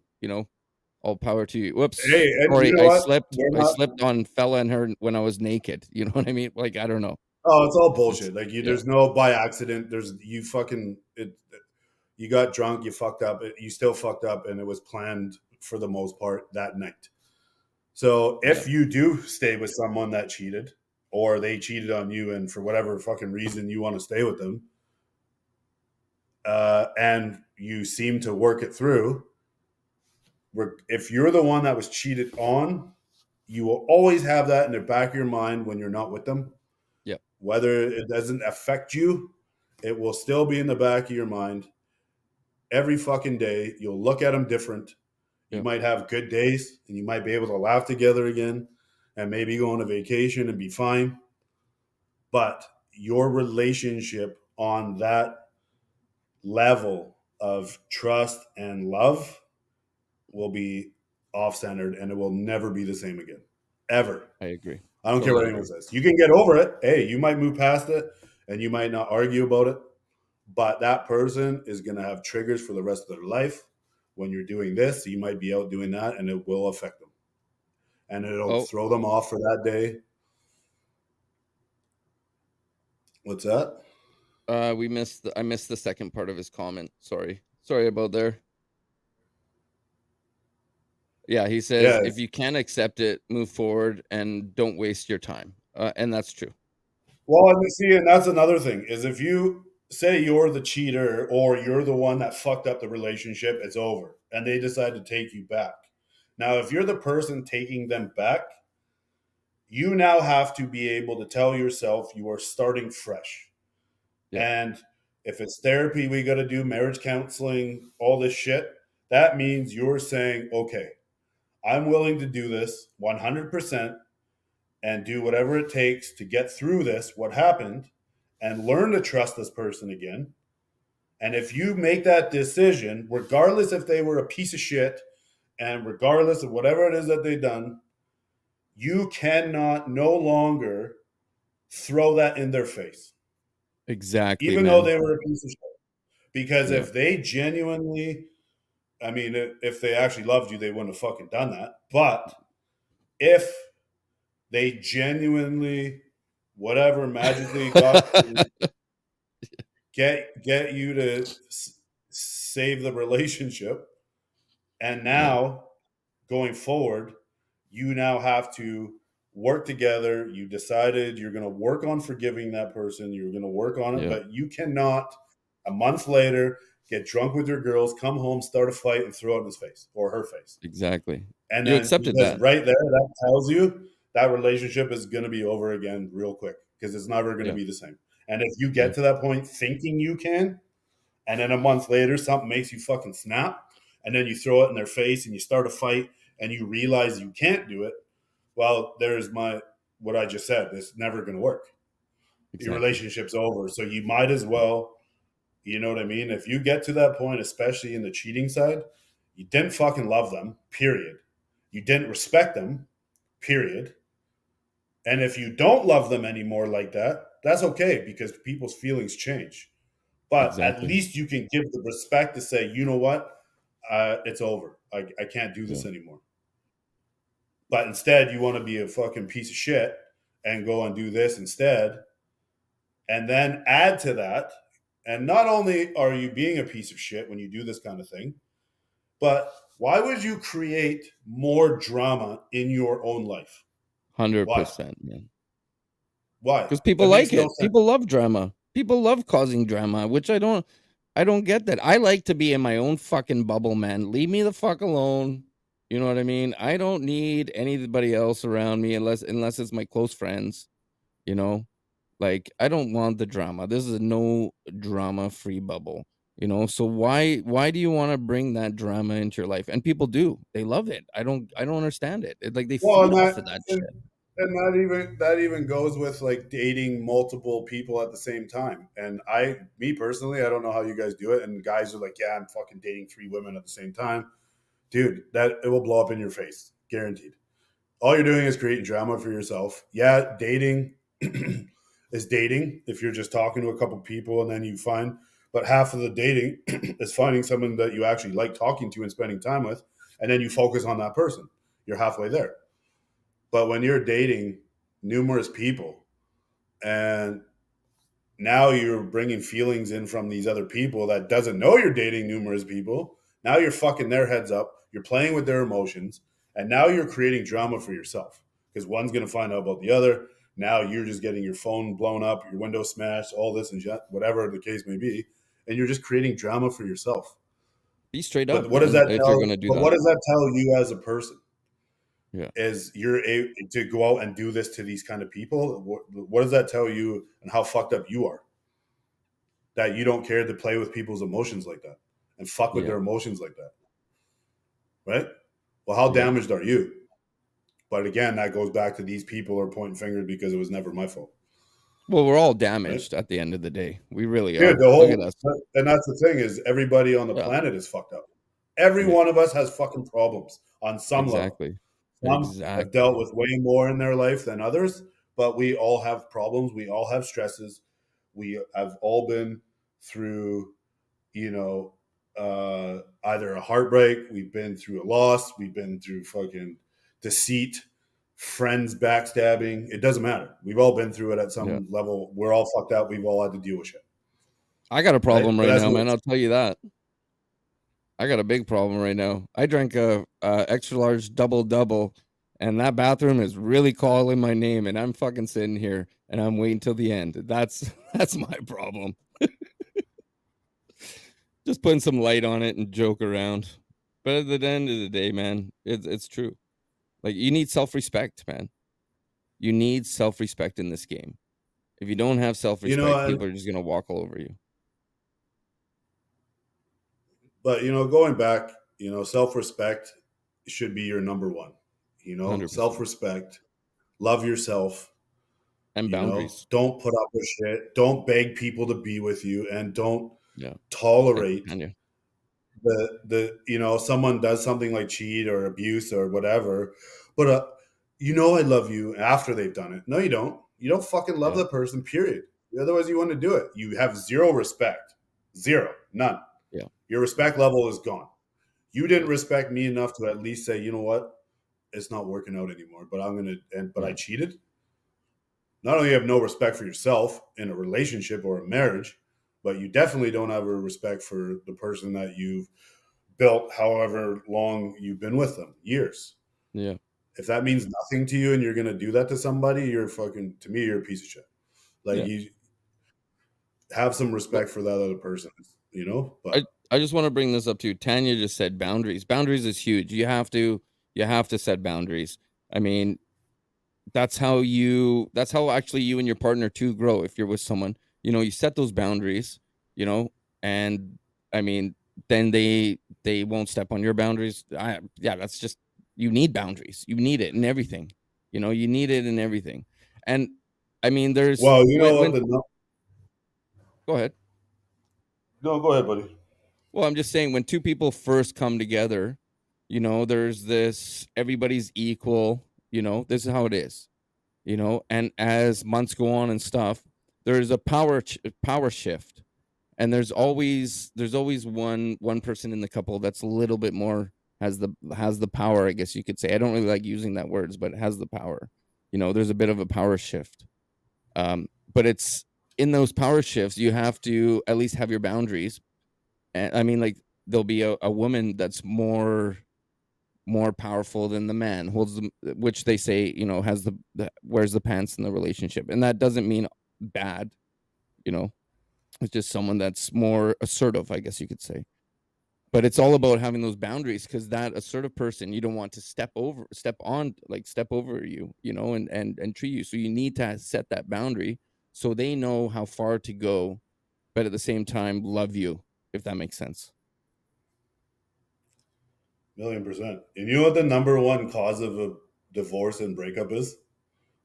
All power to you. Whoops. Hey, and you Sorry, know what? We're I not. slipped on fella and her when I was naked. You know what I mean? Like, I don't know. Oh, it's all It's bullshit. Like you, yeah, there's no by accident. There's you fucking it. You got drunk. You fucked up. You still fucked up, and it was planned for the most part that night. So yeah, if you do stay with someone that cheated, or they cheated on you, and for whatever fucking reason you want to stay with them, and you seem to work it through, if you're the one that was cheated on, you will always have that in the back of your mind when you're not with them. yeah, Whether it doesn't affect you, it will still be in the back of your mind every fucking day. You'll look at them different. You yeah. might have good days and you might be able to laugh together again and maybe go on a vacation and be fine. But your relationship on that level of trust and love will be off centered and it will never be the same again. Ever. I agree. I don't care Totally what anyone agree. says. You can get over it. Hey, you might move past it and you might not argue about it, but that person is going to have triggers for the rest of their life. When you're doing this, you might be out doing that and it will affect them and it'll Oh, throw them off for that day. What's that? I missed the second part of his comment. Sorry. Sorry about there. Yeah, he says Yeah. if you can't accept it, move forward and don't waste your time. And that's true. Well, and you see, and that's another thing is if you say you're the cheater or you're the one that fucked up the relationship, it's over and they decide to take you back. Now, if you're the person taking them back, you now have to be able to tell yourself you are starting fresh. Yeah. And if it's therapy, we got to do marriage counseling, all this shit, that means you're saying, okay, I'm willing to do this 100% and do whatever it takes to get through this, what happened, and learn to trust this person again. And if you make that decision, regardless if they were a piece of shit and regardless of whatever it is that they've done, you cannot no longer throw that in their face, Exactly, even though man. they were a piece of shit. Because Yeah. if they genuinely, I mean, if they actually loved you, they wouldn't have fucking done that. But if they genuinely, whatever, magically got to get you to save the relationship, and Yeah. now going forward, you now have to work together. You decided you're going to work on forgiving that person. You're going to work on it, Yeah. but you cannot a month later get drunk with your girls, come home, start a fight, and throw it in his face or her face. Exactly. And You then accepted because that. right there, that tells you that relationship is going to be over again real quick because it's never going to Yeah. be the same. And if you Yeah. get to that point thinking you can, and then a month later something makes you fucking snap, and then you throw it in their face and you start a fight and you realize you can't do it, well, there's my what I just said. It's never going to work. Your Exactly. relationship's over. So you might as well, you know what I mean? If you get to that point, especially in the cheating side, you didn't fucking love them, period. You didn't respect them, period. And if you don't love them anymore like that, that's okay because people's feelings change. But at Exactly. least you can give the respect to say, you know what, it's over. I can't do Yeah. this anymore. But instead, you want to be a fucking piece of shit and go and do this instead. And then add to that. And not only are you being a piece of shit when you do this kind of thing, but why would you create more drama in your own life? Why? 100%, man. Why? Because people That like makes no it. sense. People love drama. People love causing drama, which I don't get that. I like to be in my own fucking bubble, man. Leave me the fuck alone. You know what I mean? I don't need anybody else around me unless it's my close friends, you know? Like, I don't want the drama. This is a no drama free bubble, you know? So why do you want to bring that drama into your life? And people do. They love it. I don't understand it. Like they Well, feed off of that and, shit. and that even goes with like dating multiple people at the same time. And me personally, I don't know how you guys do it. And guys are like, yeah, I'm fucking dating 3 women at the same time, dude. That it will blow up in your face, guaranteed. All you're doing is creating drama for yourself. Yeah, dating is dating if you're just talking to a couple people and then you find, but half of the dating is finding someone that you actually like talking to and spending time with. and then you focus on that person. You're halfway there. But when you're dating numerous people and now you're bringing feelings in from these other people that doesn't know you're dating numerous people, now you're fucking their heads up, you're playing with their emotions, and now you're creating drama for yourself because one's going to find out about the other. Now you're just getting your phone blown up, your window smashed, all this and whatever the case may be, and you're just creating drama for yourself. Be straight But up, what does man, that if you're tell? gonna do But that. what does that tell you as a person? Yeah. Is you're able to go out and do this to these kind of people? What does that tell you, and how fucked up you are? That you don't care to play with people's emotions like that and fuck with Yeah. their emotions like that, right? Well, how Yeah. damaged are you? But again, that goes back to these people are pointing fingers because it was never my fault, Well, we're all right? damaged at the end of the day. We really Dude, are. the Look at whole us. and that's the thing is everybody on the Yeah. planet is fucked up. Every Yeah. one of us has fucking problems on some level. Exactly. Some have dealt Exactly. with way more in their life than others, but we all have problems. We all have stresses. We have all been through, you know, either a heartbreak, we've been through a loss, we've been through fucking deceit, friends backstabbing. It doesn't matter. We've all been through it at Yeah. some level. We're all fucked up. We've all had to deal with shit, I got a right? problem But right that's now, what man, I'll tell you that. I got a big problem right now. I drank a extra large double double, and that bathroom is really calling my name, and I'm fucking sitting here and I'm waiting till the end. That's that's my problem. Just putting some light on it and joke around. But at the end of the day, man, it's true. Like you need self-respect, man. You need self-respect in this game. If you don't have you know. self-respect, people are just gonna walk all over you. But going back, self respect should be your number one. 100%. Self respect, love yourself. And boundaries. Don't put up with shit. Don't beg people to be with you, and don't Yeah. I tolerate can you. someone does something like cheat or abuse or whatever. But I love you after they've done it. No, you don't. You don't fucking love Yeah. the person. Period. Otherwise, you want to do it. You have zero respect. Zero. None. Yeah. Your respect level is gone. You didn't Yeah. respect me enough to at least say, you know what, it's not working out anymore. But I Yeah. cheated. Not only have no respect for yourself in a relationship or a marriage, but you definitely don't have a respect for the person that you've built, however long you've been with them, years. Yeah. If that means nothing to you and you're gonna do that to somebody, to me, you're a piece of shit. Like Yeah. you have some But respect for that other person, I But I just want to bring this up too. Tanya just said boundaries. Boundaries is huge. You have to set boundaries. I mean, that's how actually you and your partner too grow. If you're with someone, you set those boundaries, you know, and I mean, then they won't step on your boundaries. Yeah, that's just you need boundaries. You need it in everything. You need it in everything. And I mean, there's well, you know what when the go ahead. no, go ahead, buddy. Well, I'm just saying when two people first come together, there's this everybody's equal, this is how it is, and as months go on and stuff, there's a power shift, and there's always one person in the couple that's a little bit more has the power, I guess you could say. I don't really like using that words, but it has the power. There's a bit of a power shift. But it's in those power shifts you have to at least have your boundaries. And I mean, like, there'll be a woman that's more powerful than the man, holds the which they say, has the wears the pants in the relationship. And that doesn't mean bad, you know. It's just someone that's more assertive, I guess you could say. But it's all about having those boundaries, because that assertive person, you don't want to step over you, and treat you. So you need to set that boundary so they know how far to go, but at the same time love you, if that makes sense. 1,000,000%. And you know what the number one cause of a divorce and breakup is?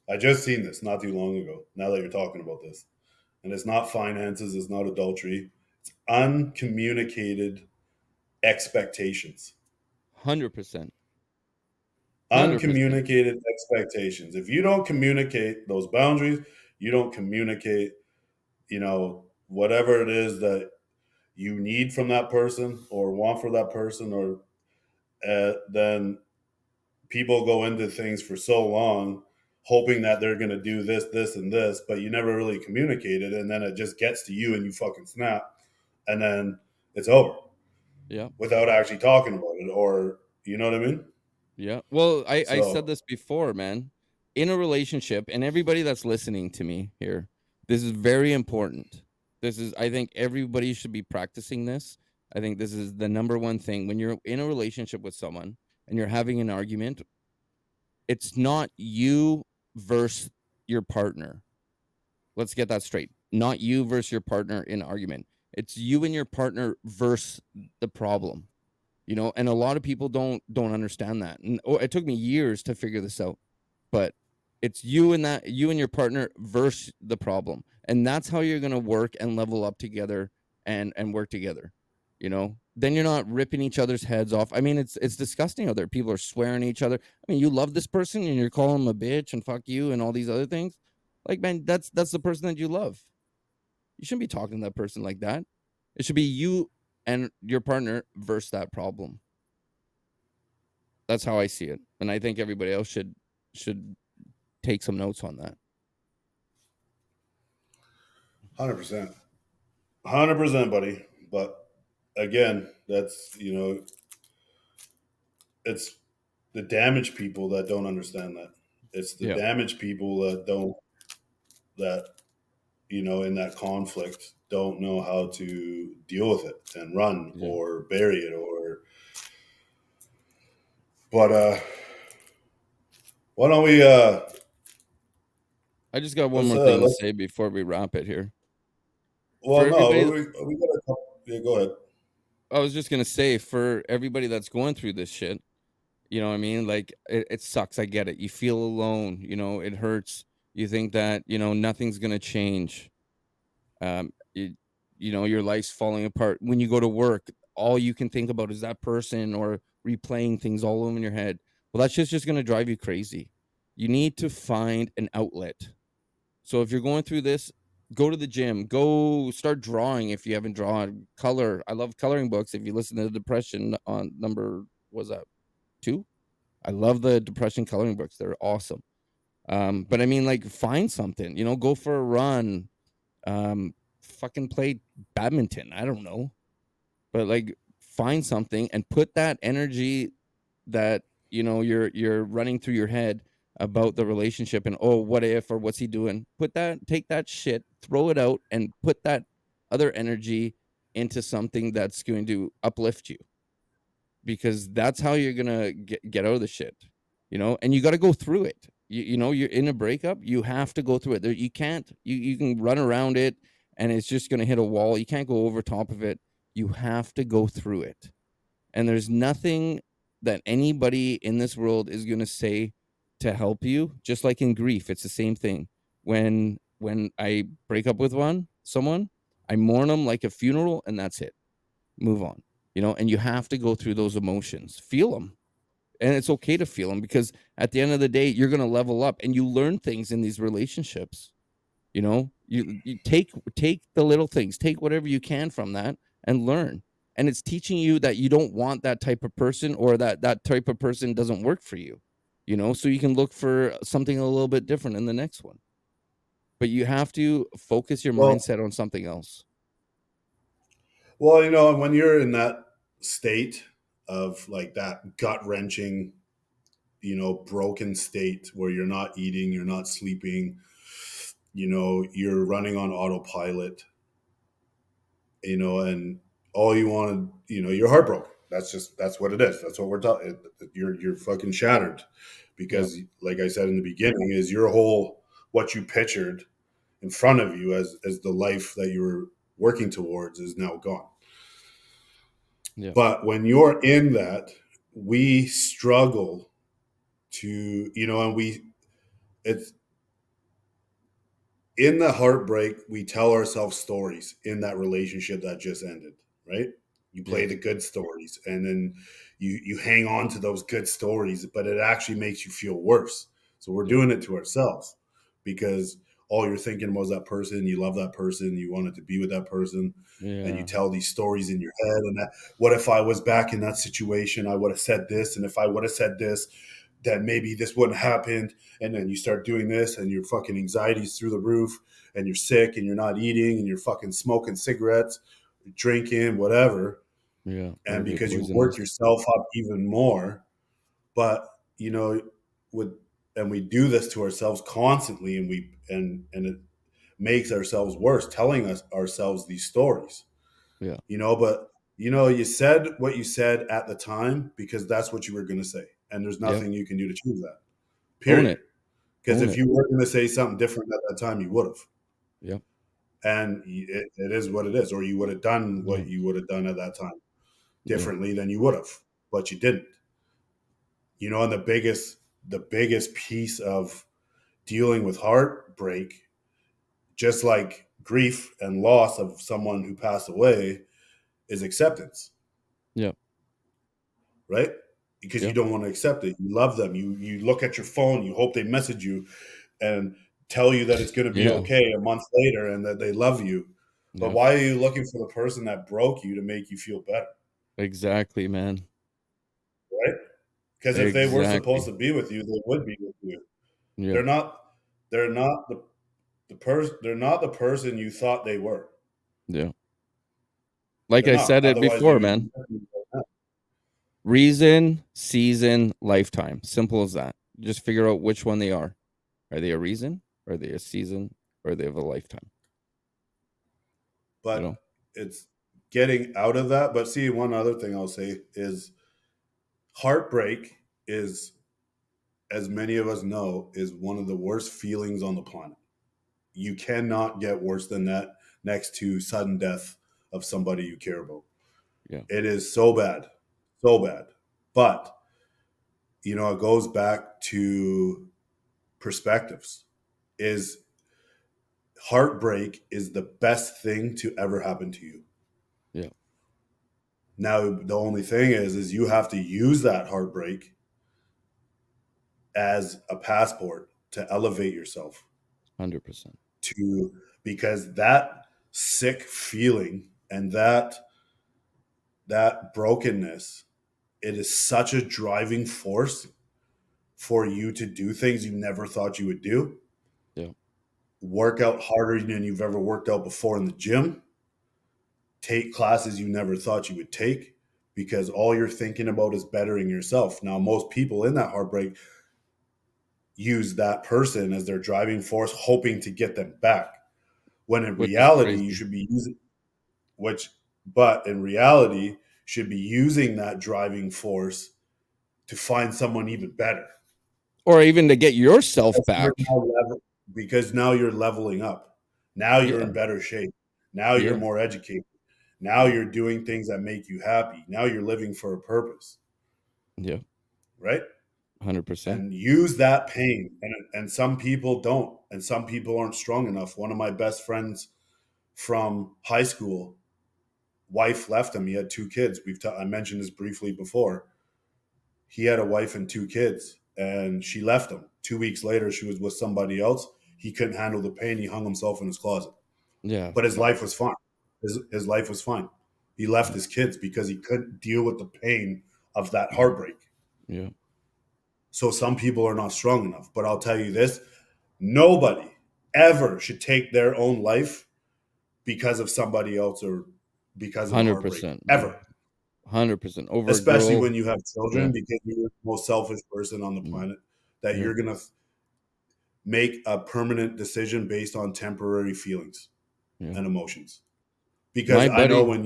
I just seen this not too long ago. Now that you're talking about this, and it's not finances, it's not adultery, it's uncommunicated expectations. 100%. 100%. Uncommunicated expectations. If you don't communicate those boundaries, you don't communicate, whatever it is that you need from that person or want for that person, or then people go into things for so long hoping that they're going to do this, and this, but you never really communicated. And then it just gets to you and you fucking snap. And then it's over Yeah. without actually talking about it. Or, you know what I mean? Yeah. Well, I said So, this before, man. In a relationship, and everybody that's listening to me here, this is very important. This is, I think everybody should be practicing this. I think this is the number one thing. When you're in a relationship with someone and you're having an argument, it's not you versus your partner. Let's get that straight. Not you versus your partner in argument. It's you and your partner versus the problem. And a lot of people don't understand that. And it took me years to figure this out. But it's you and your partner versus the problem. And that's how you're going to work and level up together and work together. Then you're not ripping each other's heads off. I mean, it's disgusting out there. People are swearing at each other. I mean, you love this person and you're calling them a bitch and fuck you and all these other things. Like, man, that's the person that you love. You shouldn't be talking to that person like that. It should be you and your partner versus that problem. That's how I see it, and I think everybody else should take some notes on that. 100%. 100%, buddy. But again, that's, it's the damaged people that don't understand that. It's the Yeah, damaged people that don't, that, in that conflict, don't know how to deal with it and run yeah. or bury it or, but, why don't we, I just got one let's, more thing to let's, say before we wrap it here. For well, no, everybody, we got a couple, yeah, go ahead. I was just gonna say, for everybody that's going through this shit, you know what I mean? Like, it sucks. I get it. You feel alone. It hurts. You think that nothing's gonna change. You, your life's falling apart. When you go to work, all you can think about is that person or replaying things all over in your head. Well, that's just going to drive you crazy. You need to find an outlet. So if you're going through this, go to the gym, go start drawing if you haven't drawn, color. I love coloring books. If you listen to the depression on number, was that 2? I love the depression coloring books. They're awesome. But I mean, like, find something, go for a run, fucking play badminton. I don't know. But, like, find something and put that energy that, you're running through your head about the relationship and, oh, what if, or what's he doing? Take that shit, throw it out, and put that other energy into something that's going to uplift you, because that's how you're gonna get out of the shit. And you got to go through it. You're in a breakup, you have to go through it. You can't, you can run around it and it's just gonna hit a wall. You can't go over top of it. You have to go through it. And there's nothing that anybody in this world is gonna say to help you. Just like in grief, it's the same thing. When I break up with someone, I mourn them like a funeral, and that's it. Move on. And you have to go through those emotions, feel them. And it's okay to feel them, because at the end of the day, you're going to level up and you learn things in these relationships. You take the little things, take whatever you can from that and learn. And it's teaching you that you don't want that type of person, or that type of person doesn't work for you. So you can look for something a little bit different in the next one. But you have to focus your Well, mindset on something else. well, when you're in that state of like that gut wrenching, broken state where you're not eating, you're not sleeping, you're running on autopilot, and all you want to, you're heartbroken. That's what it is. That's what we're talking. You're fucking shattered Yep. because, like I said in the beginning, is your whole, what you pictured in front of you as the life that you were working towards is now gone. Yep. But when you're in that, we struggle to, and it's in the heartbreak, we tell ourselves stories in that relationship that just ended, right? You play Yep. the good stories and then you hang on to those good stories, but it actually makes you feel worse. So we're Yep. doing it to ourselves because all you're thinking about is that person. You love that person. You wanted to be with that person, and you Yeah. tell these stories in your head. And that, what if I was back in that situation? I would have said this, and if I would have said this, then maybe this wouldn't have happened. And then you start doing this, and your fucking anxiety's through the roof, and you're sick, and you're not eating, and you're fucking smoking cigarettes, drinking, whatever. Yeah. And Whatever your because you poison work is. yourself up even more, but you know, with and we do this to ourselves constantly, and it makes ourselves worse, telling us ourselves these stories. Yeah. But you said what you said at the time because that's what you were going to say, and there's Yep. nothing you can do to change that. Own Period. it. Because Own if it. you were going to say something different at that time, you would have, Yep. and it is what it is, or you would have done Yeah. what you would have done at that time Yeah. differently than you would have, but you didn't. And the biggest piece of dealing with heartbreak, just like grief and loss of someone who passed away, is acceptance, Yep. right? Because you Yep. don't want to accept it. You love them. You look at your phone. You hope they message you and tell you that it's going to be Yeah. okay a month later and that they love you. But Yep. why are you looking for the person that broke you to make you feel better, Exactly, man. right? Because if they were supposed Exactly. to be with you, they would be with you. Yeah. They're not. They're not the person. They're not the person you thought they were. Yeah. Like They're I not. said it Otherwise, they before, would be man. with you right now. Reason, season, lifetime. Simple as that. Just figure out which one they are. Are they a reason? Are they a season? Or are they of a lifetime? You know? But it's getting out of that. But see, one other thing I'll say is heartbreak is, as many of us know, is one of the worst feelings on the planet. You cannot get worse than that next to sudden death of somebody you care about. Yeah. It is so bad, so bad. But, it goes back to perspectives. Is heartbreak is the best thing to ever happen to you. Yeah. Now, the only thing is you have to use that heartbreak as a passport to elevate yourself 100%. to because that sick feeling and that brokenness, it is such a driving force for you to do things you never thought you would do, Yeah. work out harder than you've ever worked out before in the gym, take classes you never thought you would take, because all you're thinking about is bettering yourself. Now, most people in that heartbreak use that person as their driving force, hoping to get them back. When in Which is reality, you crazy. should be using which, but in reality, should be using that driving force to find someone even better. Or even to get yourself Because you're back. now because now you're leveling up. Now you're in Yeah. better shape. Now you're Yeah. more educated. Now Yeah. you're doing things that make you happy. Now you're living for a purpose, Yeah. right? 100%. And use that pain. And some people don't, and some people aren't strong enough. One of my best friends from high school, wife left him. He had two kids. I mentioned this briefly before. He had a wife and two kids, and she left him. 2 weeks later, she was with somebody else. He couldn't handle the pain. He hung himself in his closet. Yeah. But his Fuck. life was fine. His life was fine. He left Yeah. his kids because he couldn't deal with the pain of that heartbreak. Yeah. So some people are not strong enough. But I'll tell you this: nobody ever should take their own life because of somebody else or because of a heartbreak. 100%, man. Ever. 100%. Over a Especially girl. when you have Yeah. children, because you're the most selfish person on the Mm. planet, that Yeah. you're going to make a permanent decision based on temporary feelings Yeah. and emotions. Because My I know buddy.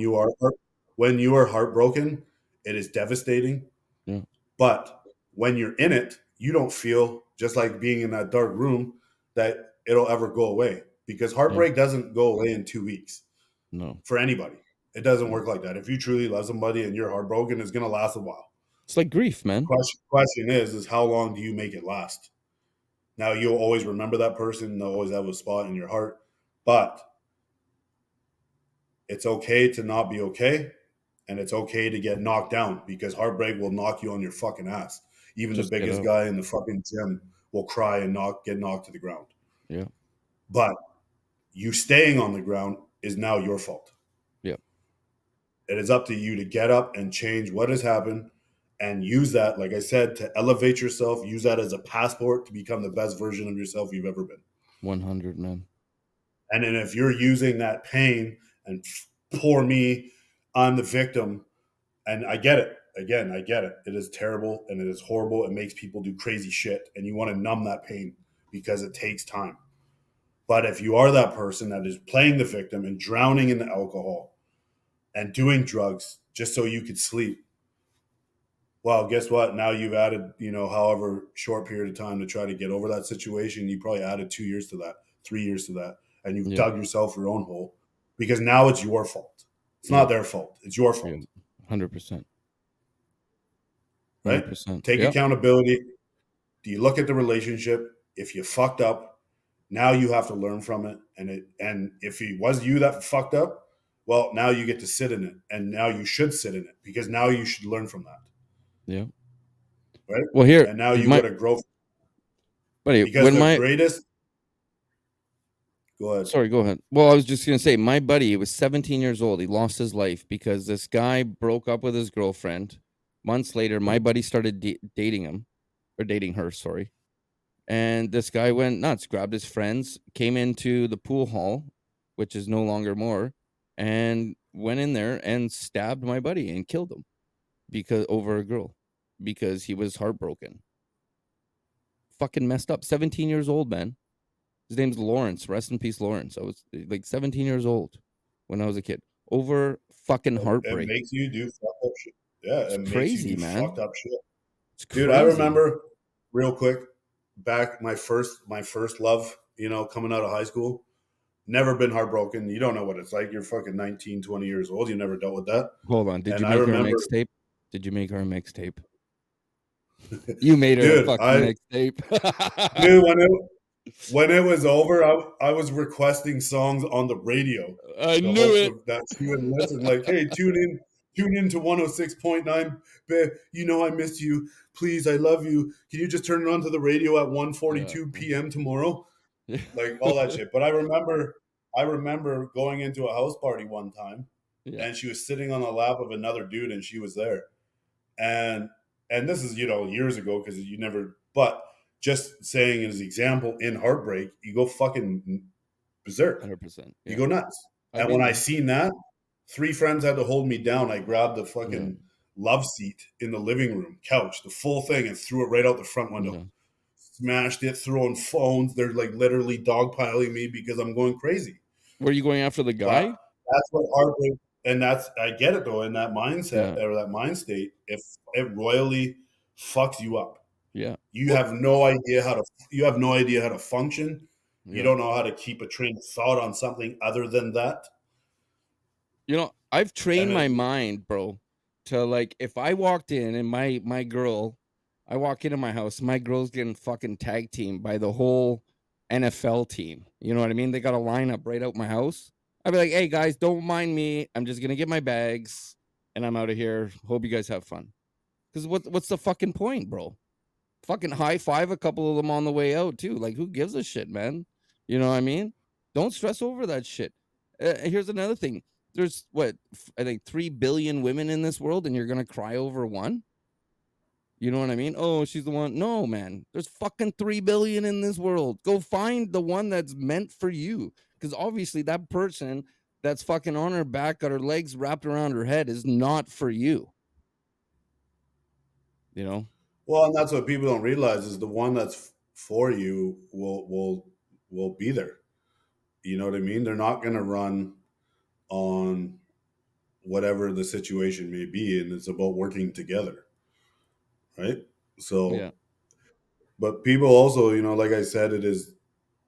when you are heartbroken, it is devastating. Yeah. But when you're in it, you don't feel just like being in that dark room that it'll ever go away. Because Yeah. heartbreak doesn't go away in 2 weeks No. for anybody. It doesn't No. work like that. If you truly love somebody and you're heartbroken, it's going to last a while. It's like grief, man. Question is how long do you make it last? Now you'll always remember that person. They'll always have a spot in your heart, but it's okay to not be okay, and it's okay to get knocked down because heartbreak will knock you on your fucking ass. Even the Just get biggest up. guy in the fucking gym will cry and get knocked to the ground. Yeah. But you staying on the ground is now your fault. Yeah. It is up to you to get up and change what has happened and use that, like I said, to elevate yourself, use that as a passport to become the best version of yourself you've ever been. 100, man. And then if you're using that pain and poor me, I'm the victim, and I get it. Again, I get it. It is terrible and it is horrible. It makes people do crazy shit, and you want to numb that pain because it takes time. But if you are that person that is playing the victim and drowning in the alcohol and doing drugs just so you could sleep, well, guess what? Now you've added, however short period of time to try to get over that situation. You probably added 2 years to that, 3 years to that, and you've Yeah. dug yourself your own hole because now it's your fault. It's Yeah. not their fault. It's your Yeah. fault, 100%. right? 100%. Take Yeah. accountability. Do you look at the relationship? If you fucked up, now you have to learn from it. And if it was you that fucked up, well, now you get to sit in it, and now you should sit in it because now you should learn from that, Yeah. right? Well, here, And now you got my to grow buddy, because when the my greatest. Go ahead. sorry, go ahead. Well, I was just gonna say, my buddy, he was 17 years old. He lost his life because this guy broke up with his girlfriend. Months later, my buddy started dating him, or dating her, sorry. And this guy went nuts, grabbed his friends, came into the pool hall, which is no longer more, and went in there and stabbed my buddy and killed him because over a girl, because he was heartbroken. Fucking messed up. 17 years old, man. His name's Lawrence. Rest in peace, Lawrence. I was like 17 years old when I was a kid. Over fucking It heartbreak. makes you do fucked up shit. Yeah, It's it makes you crazy, do man. fucked up shit. It's Dude, I crazy. remember real quick back my first love, coming out of high school. Never been heartbroken. You don't know what it's like. You're fucking 19, 20 years old. You never dealt with that. Hold on. Did And you I make her a remember, mixtape? Did you make her a mixtape? You made her a dude, fucking mixtape. dude, when it was over, I was requesting songs on the radio, I the knew hopes it. of that she would listen. Like, hey, tune in to 106.9. Babe, I miss you. Please, I love you. Can you just turn it on to the radio at Yeah. 1:42 p.m. tomorrow? Like all that shit. But I remember going into a house party one time, Yeah. and she was sitting on the lap of another dude, and she was there. And this is years ago because you never. But just saying as an example, in Heartbreak, you go fucking berserk. 100%. You Yeah. go nuts. I've And been when I there. seen that, three friends had to hold me down. I grabbed the Yeah. fucking love seat in the living room couch, the full thing, and threw it right out the front window. Yeah. Smashed it, throwing phones. They're like literally dogpiling me because I'm going crazy. Were you going after the But guy? that's what heartbreak, and that's I get it though. In that mindset Yeah. or that mind state, if it royally fucks you up, Yeah. you Well, have no idea how to. You have no idea how to function. You yeah. don't know how to keep a train of thought on something other than that. I've And trained it, my mind, bro, to like if I walked in and I walk into my house, my girl's getting fucking tag teamed by the whole NFL team. You know what I mean? They got a lineup right out my house. I'd be like, hey guys, don't mind me. I'm just gonna get my bags and I'm out of here. Hope you guys have fun. Because what's the fucking point, bro? Fucking high five a couple of them on the way out too. Like, who gives a shit, man? You know what I mean? Don't stress over that shit. Here's another thing. There's I think 3 billion women in this world, and you're gonna cry over one. You know what I mean? Oh, she's the one. No, man. There's fucking 3 billion in this world. Go find the one that's meant for you. Because obviously that person that's fucking on her back, got her legs wrapped around her head, is not for you. You know? well, and that's what people don't realize is the one that's for you will be there. You know what I mean? They're not going to run on whatever the situation may be, and it's about working together, right? Yeah. So, but people also, like I said, it is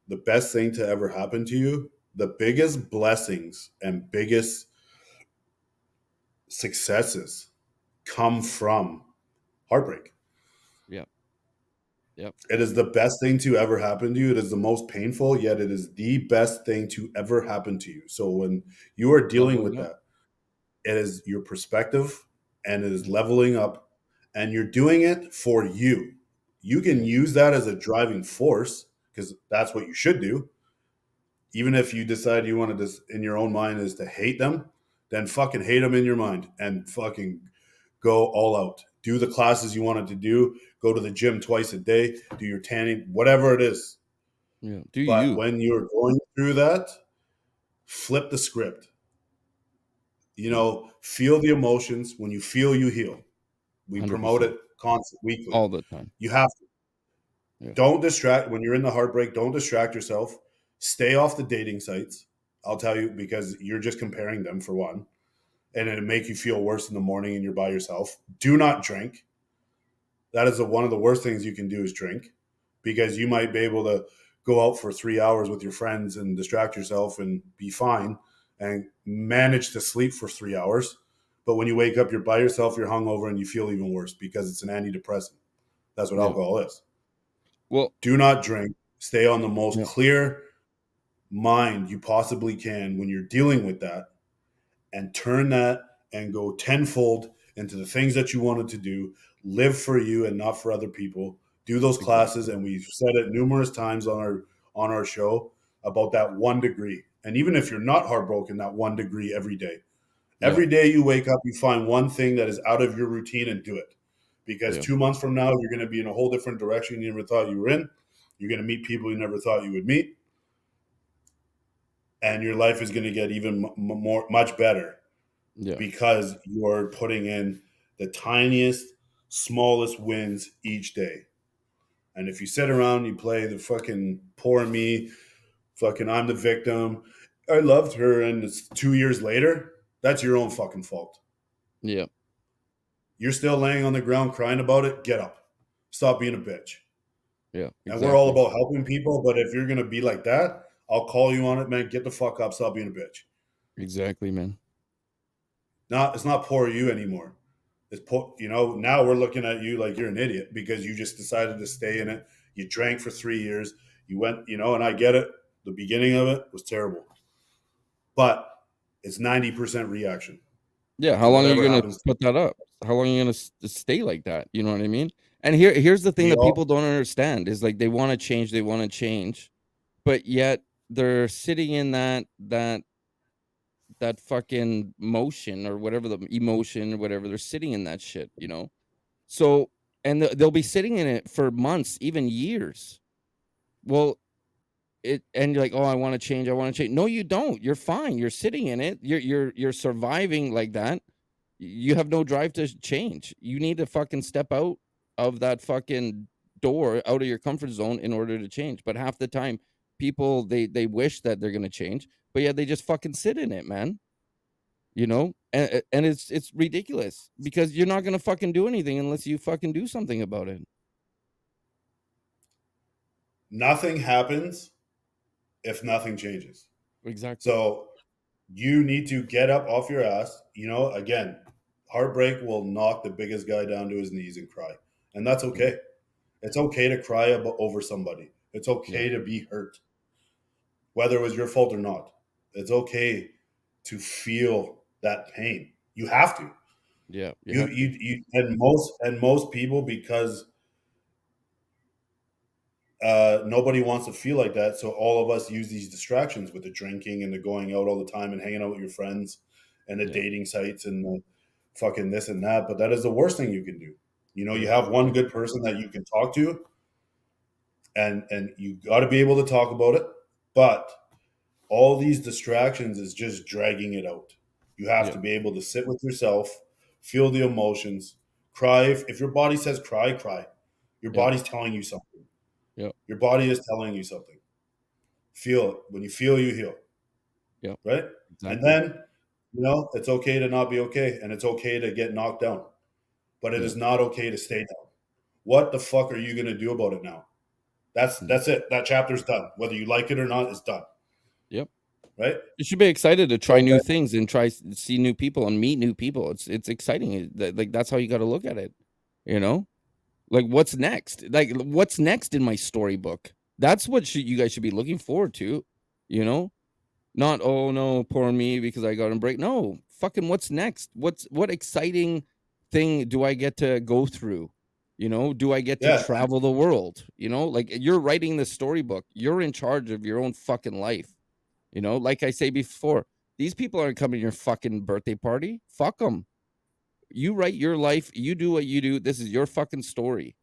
the best thing to ever happen to you. The biggest blessings and biggest successes come from heartbreak. Yep. Yep. It is the best thing to ever happen to you. It is the most painful, yet it is the best thing to ever happen to you. So when you are dealing with Leveling up. that, it is your perspective and it is Yeah. leveling up and you're doing it for you. You can Yeah. use that as a driving force because that's what you should do. Even if you decide you want to just in your own mind is to hate them, then fucking hate them in your mind and fucking go all out. Do the classes you wanted to do. Go to the gym twice a day. Do your tanning, whatever it is. Yeah. Do But you? when you're going through that, flip the script. Yeah. Feel the emotions. When you feel, you heal. We promote 100%. it constant, weekly. All the time. You have to. Yeah. Don't distract when you're in the heartbreak. Don't distract yourself. Stay off the dating sites. I'll tell you because you're just comparing them for one, and it'll make you feel worse in the morning and you're by yourself. Do not drink. That is one of the worst things you can do is drink, because you might be able to go out for 3 hours with your friends and distract yourself and be fine and manage to sleep for 3 hours. But when you wake up, you're by yourself, you're hungover, and you feel even worse because it's an antidepressant. That's what Yeah. alcohol is. Well, Do not drink. Stay on the most yeah. clear mind you possibly can when you're dealing with that, and turn that and go tenfold into the things that you wanted to do. Live for you and not for other people. Do those classes, Exactly. and we've said it numerous times on our show about that 1 degree. And even if you're not heartbroken, that 1 degree every day. Yeah. Every day you wake up, you find one thing that is out of your routine and do it. Because Yeah. 2 months from now, you're going to be in a whole different direction you never thought you were in. You're going to meet people you never thought you would meet, and your life is going to get even much better Yeah. because you are putting in the tiniest, smallest wins each day. And if you sit around, you play the fucking poor me, fucking I'm the victim, I loved her, and it's 2 years later, that's your own fucking fault. Yeah. You're still laying on the ground crying about it, get up. Stop being a bitch. Yeah. And we're all Exactly. about helping people, but if you're going to be like that, I'll call you on it, man. Get the fuck up. Stop being a bitch. Exactly, man. It's not poor you anymore. Now we're looking at you like you're an idiot because you just decided to stay in it. You drank for 3 years. You went, and I get it. The beginning of it was terrible, but it's 90% reaction Yeah. How to long are you whatever gonna happens. put that up? How long are you gonna stay like that? You know what I mean? And here's the thing We that all people don't understand is like they want to change, but yet they're sitting in that fucking motion or whatever, the emotion or whatever. They're sitting in that shit, you know. So, and they'll be sitting in it for months, even years. Well, and you're like, "Oh, I wanna change, I wanna change." No, you don't. You're fine. You're sitting in it. You're surviving like that. You have no drive to change. You need to fucking step out of that fucking door, out of your comfort zone in order to change. But half the time, people, they wish that they're gonna change, but yeah, they just fucking sit in it, man. You know? And it's ridiculous because you're not gonna fucking do anything unless you fucking do something about it. Nothing happens if nothing changes. Exactly. So you need to get up off your ass. Again, heartbreak will knock the biggest guy down to his knees and cry, and that's Yeah. okay. It's okay to cry over somebody. It's Yeah. okay to be hurt, whether it was your fault or not. It's okay to feel that pain. You have to. Yeah. You You have you to. you and most people, because nobody wants to feel like that. So all of us use these distractions with the drinking and the going out all the time and hanging out with your friends and the Yeah. dating sites and the fucking this and that. But that is the worst thing you can do. You Yeah. have one Yeah. good person that you can talk to, and you got to be able to talk about it. But all these distractions is just dragging it out. You have Yeah. to be able to sit with yourself, feel the emotions, cry. If your body says cry, cry. Your Yep. body's telling you something. Yep. Your body is telling you something. Feel it. When you feel, you heal, Yep. right? And Exactly. then, it's okay to not be okay, and it's okay to get knocked down, but it Yeah. is not okay to stay down. What the fuck are you going to do about it now? That's Mm. that's it. That chapter's done. Whether you like it or not, it's done, Yep. right? You should be excited to try So new things and see new people and meet new people. It's exciting. Like that's how you got to look at it. You know, like what's next? Like what's next in my storybook? That's what you guys should be looking forward to. You know, not, oh no, poor me because I got a break. No, fucking what's next? What exciting thing do I get to go through? You know, do I get to yeah, travel the world? You know, like you're writing the storybook. You're in charge of your own fucking life. You know, like I say before, these people aren't coming to your fucking birthday party. Fuck them. You write your life. You do what you do. This is your fucking story.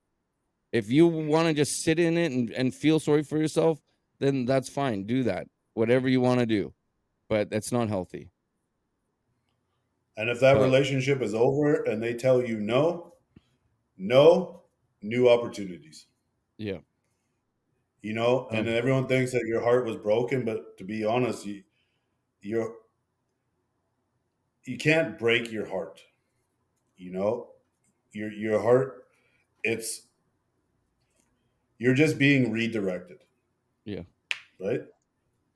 If you want to just sit in it and feel sorry for yourself, then that's fine. Do that. Whatever you want to do. But that's not healthy. And if that But relationship is over and they tell you no, no, new opportunities. yeah. You know, and everyone thinks that your heart was broken, but to be honest, you're you can't break your heart. You know, your heart, it's you're just being redirected, Yeah. right?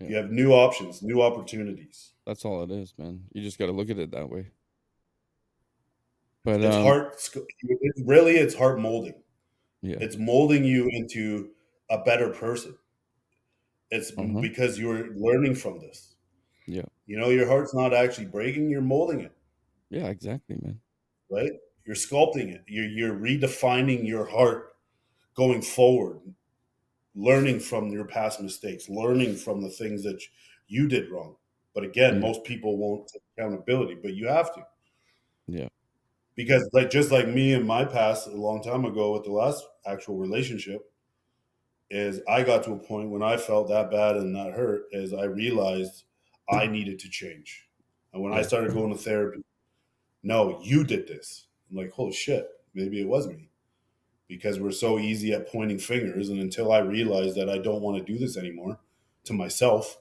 Yeah. You have new options, new opportunities. That's all it is, man. You just got to look at it that way. But It's heart. It's heart molding. yeah. It's molding you into a better person. It's Uh-huh. because you're learning from this. Yeah. You know, your heart's not actually breaking; you're molding it, Yeah, exactly, man. right? You're sculpting it. You're redefining your heart going forward, learning from your past mistakes, learning from the things that you did wrong. But again, Yeah. most people won't take accountability, but you have to. Yeah. Because like just like me in my past a long time ago with the last actual relationship, is I got to a point when I felt that bad and that hurt is I realized I needed to change. And when I Yeah. started going to therapy, no, you did this. I'm like, holy shit, maybe it was me. Because we're so easy at pointing fingers. And until I realized that I don't want to do this anymore to myself,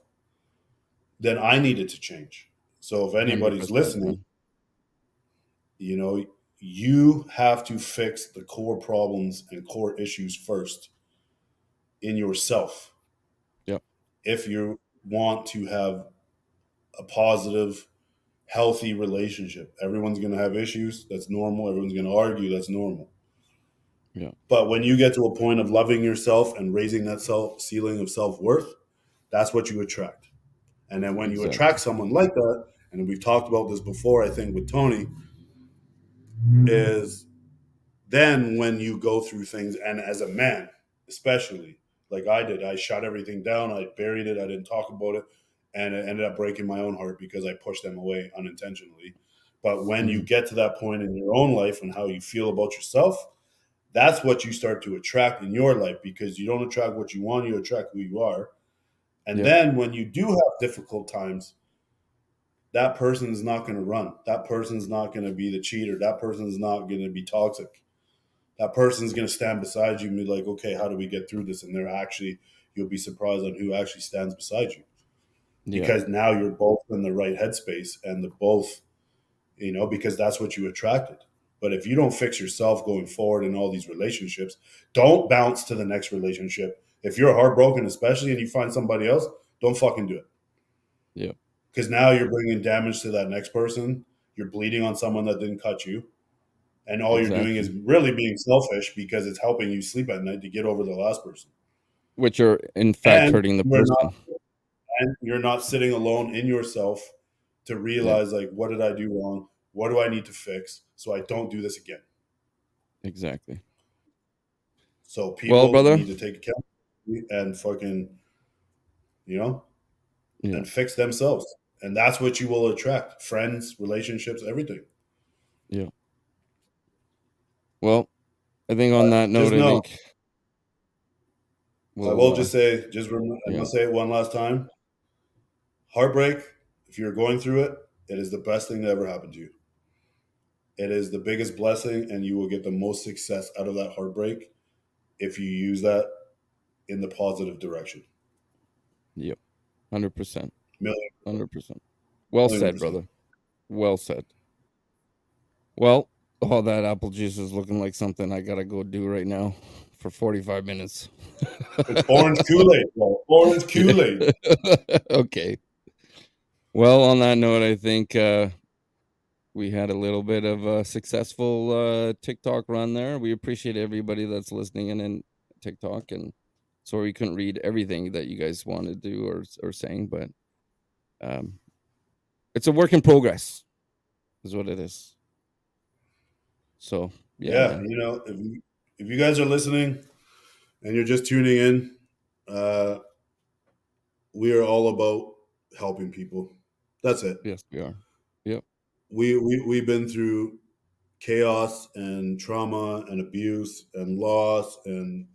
then I needed to change. So if anybody's 100%, listening, man. you know, you have to fix the core problems and core issues first in yourself Yeah. if you want to have a positive, healthy relationship. Everyone's going to have issues. That's normal. Everyone's going to argue. That's normal. Yeah. But when you get to a point of loving yourself and raising that self ceiling of self worth, that's what you attract. And then when you attract Exactly. someone like that, and we've talked about this before, I think with Tony, is then when you go through things, and as a man, especially like I did, I shut everything down, I buried it, I didn't talk about it, and it ended up breaking my own heart because I pushed them away unintentionally. But when you Mhm. get to that point in your own life and how you feel about yourself, that's what you start to attract in your life because you don't attract what you want, you attract who you are. And Yeah. then when you do have difficult times, that person is not going to run. That person's not going to be the cheater. That person's not going to be toxic. That person's going to stand beside you and be like, okay, how do we get through this? And they're actually, you'll be surprised on who actually stands beside you Yeah. because now you're both in the right headspace and the both, you know, because that's what you attracted. But if you don't fix yourself going forward in all these relationships, don't bounce to the next relationship. If you're heartbroken, especially, and you find somebody else, don't fucking do it. Yeah. Because now you're bringing damage to that next person. You're bleeding on someone that didn't cut you. And all you're doing is Exactly. really being selfish because it's helping you sleep at night to get over the last person. Which are in fact And hurting the you're not person. and you're not sitting alone in yourself to Yeah. realize like what did I do wrong? What do I need to fix so I don't do this again? Exactly. So Well, people brother. need to take accountability and fucking, you know, Yeah. and fix themselves. And that's what you will attract. Friends, relationships, everything. Yeah. Well, I think on that But note, just I know, think I will we'll just say, I'm yeah. gonna say it one last time. Heartbreak, if you're going through it, it is the best thing that ever happened to you. It is the biggest blessing, and you will get the most success out of that heartbreak if you use that in the positive direction. Yep. 100%. Million, 100%. Well million said, percent. brother. Well said. Well, all that apple juice is looking like something I gotta go do right now for 45 minutes. It's orange Kool Aid, bro. Orange Yeah. Kool Aid. Okay. Well, on that note, I think we had a little bit of a successful TikTok run there. We appreciate everybody that's listening in TikTok, and sorry we couldn't read everything that you guys wanted to do or saying, but um, it's a work in progress, is what it is. So yeah, Yeah, man. you know, if you guys are listening and you're just tuning in, uh, we are all about helping people. That's it. Yes, we are. Yep. We've been through chaos and trauma and abuse and loss, and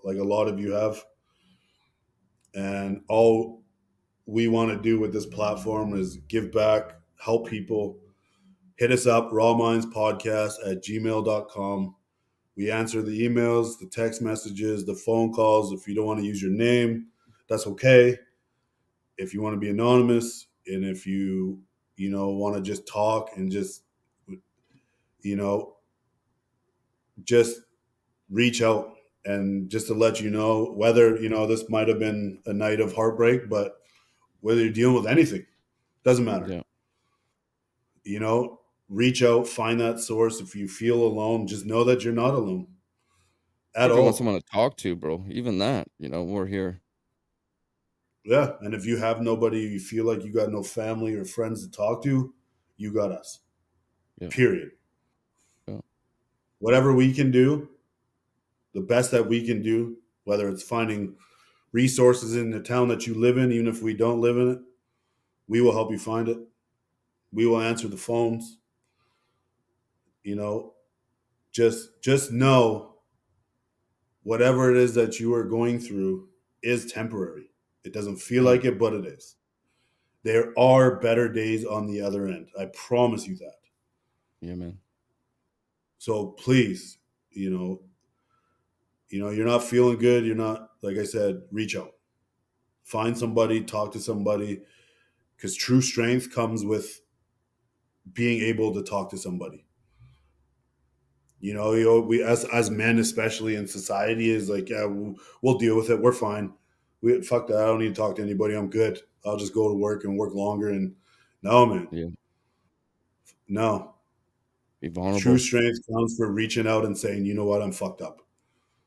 like a lot of you have. And all we want to do with this platform is give back, help people. Hit us up, rawmindspodcast@gmail.com. We answer the emails, the text messages, the phone calls. If you don't want to use your name, that's okay. If you want to be anonymous, and if you want to just talk and you know, just reach out. And just to let you know, whether, this might have been a night of heartbreak, but whether you're dealing with anything, doesn't matter. Yeah. Reach out, find that source. If you feel alone, just know that you're not alone at If you want all. someone to talk to, bro, even that, we're here. Yeah. And if you have nobody, you feel like you got no family or friends to talk to, you got us. Yeah. Period. Yeah. Whatever we can do, the best that we can do, whether it's finding resources in the town that you live in, even if we don't live in it, we will help you find it. We will answer the phones. Just know whatever it is that you are going through is temporary. It doesn't feel Yeah. like it, but it is. There are better days on the other end. I promise you that. Yeah, man. So please, you're not feeling good. You're not, like I said, reach out. Find somebody, talk to somebody, because true strength comes with being able to talk to somebody. We as men, especially in society, is like, yeah, we'll deal with it. We're fine. Fuck that. I don't need to talk to anybody. I'm good. I'll just go to work and work longer. And no, man, Yeah. no. Be True vulnerable. strength comes for reaching out and saying, you know what, I'm fucked up.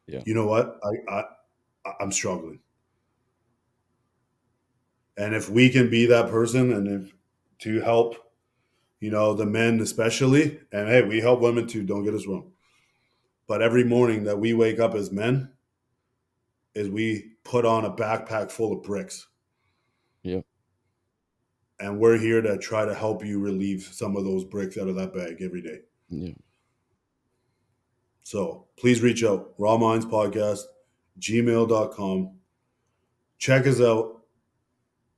Yeah. You know what, I'm struggling. And if we can be that person, and if to help, the men especially, and hey, we help women too. Don't get us wrong. But every morning that we wake up as men, is we put on a backpack full of bricks. Yeah. And we're here to try to help you relieve some of those bricks out of that bag every day. Yeah. So please reach out. Raw Minds Podcast, gmail.com. Check us out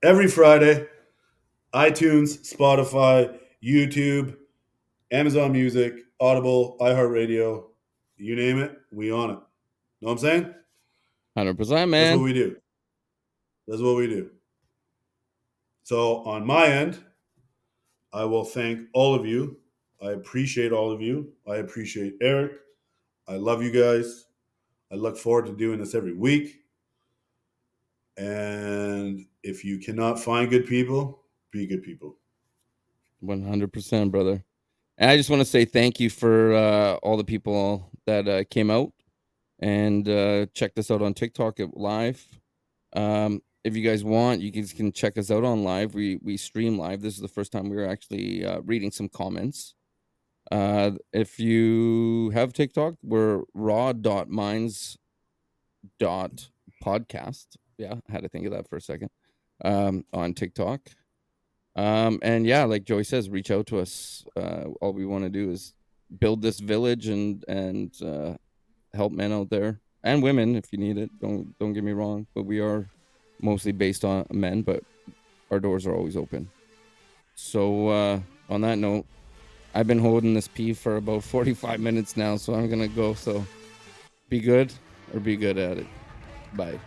every Friday. iTunes, Spotify, YouTube, Amazon Music, Audible, iHeartRadio, you name it, we on it. Know what I'm saying? 100%, That's what man. we do. That's what we do. So on my end, I will thank all of you. I appreciate all of you. I appreciate Eric. I love you guys. I look forward to doing this every week. And if you cannot find good people, be good people. 100%, brother. And I just want to say thank you for all the people that came out and checked us out on TikTok live. If you guys want, you guys can check us out on live. We stream live. This is the first time we were actually reading some comments. If you have TikTok, we're raw.minds.podcast. Yeah, I had to think of that for a second. On TikTok. And yeah, like Joey says, reach out to us. All we want to do is build this village and help men out there and women if you need it. Don't get me wrong, but we are mostly based on men, but our doors are always open. So on that note, I've been holding this pee for about 45 minutes now, so I'm gonna go. So be good or be good at it. Bye.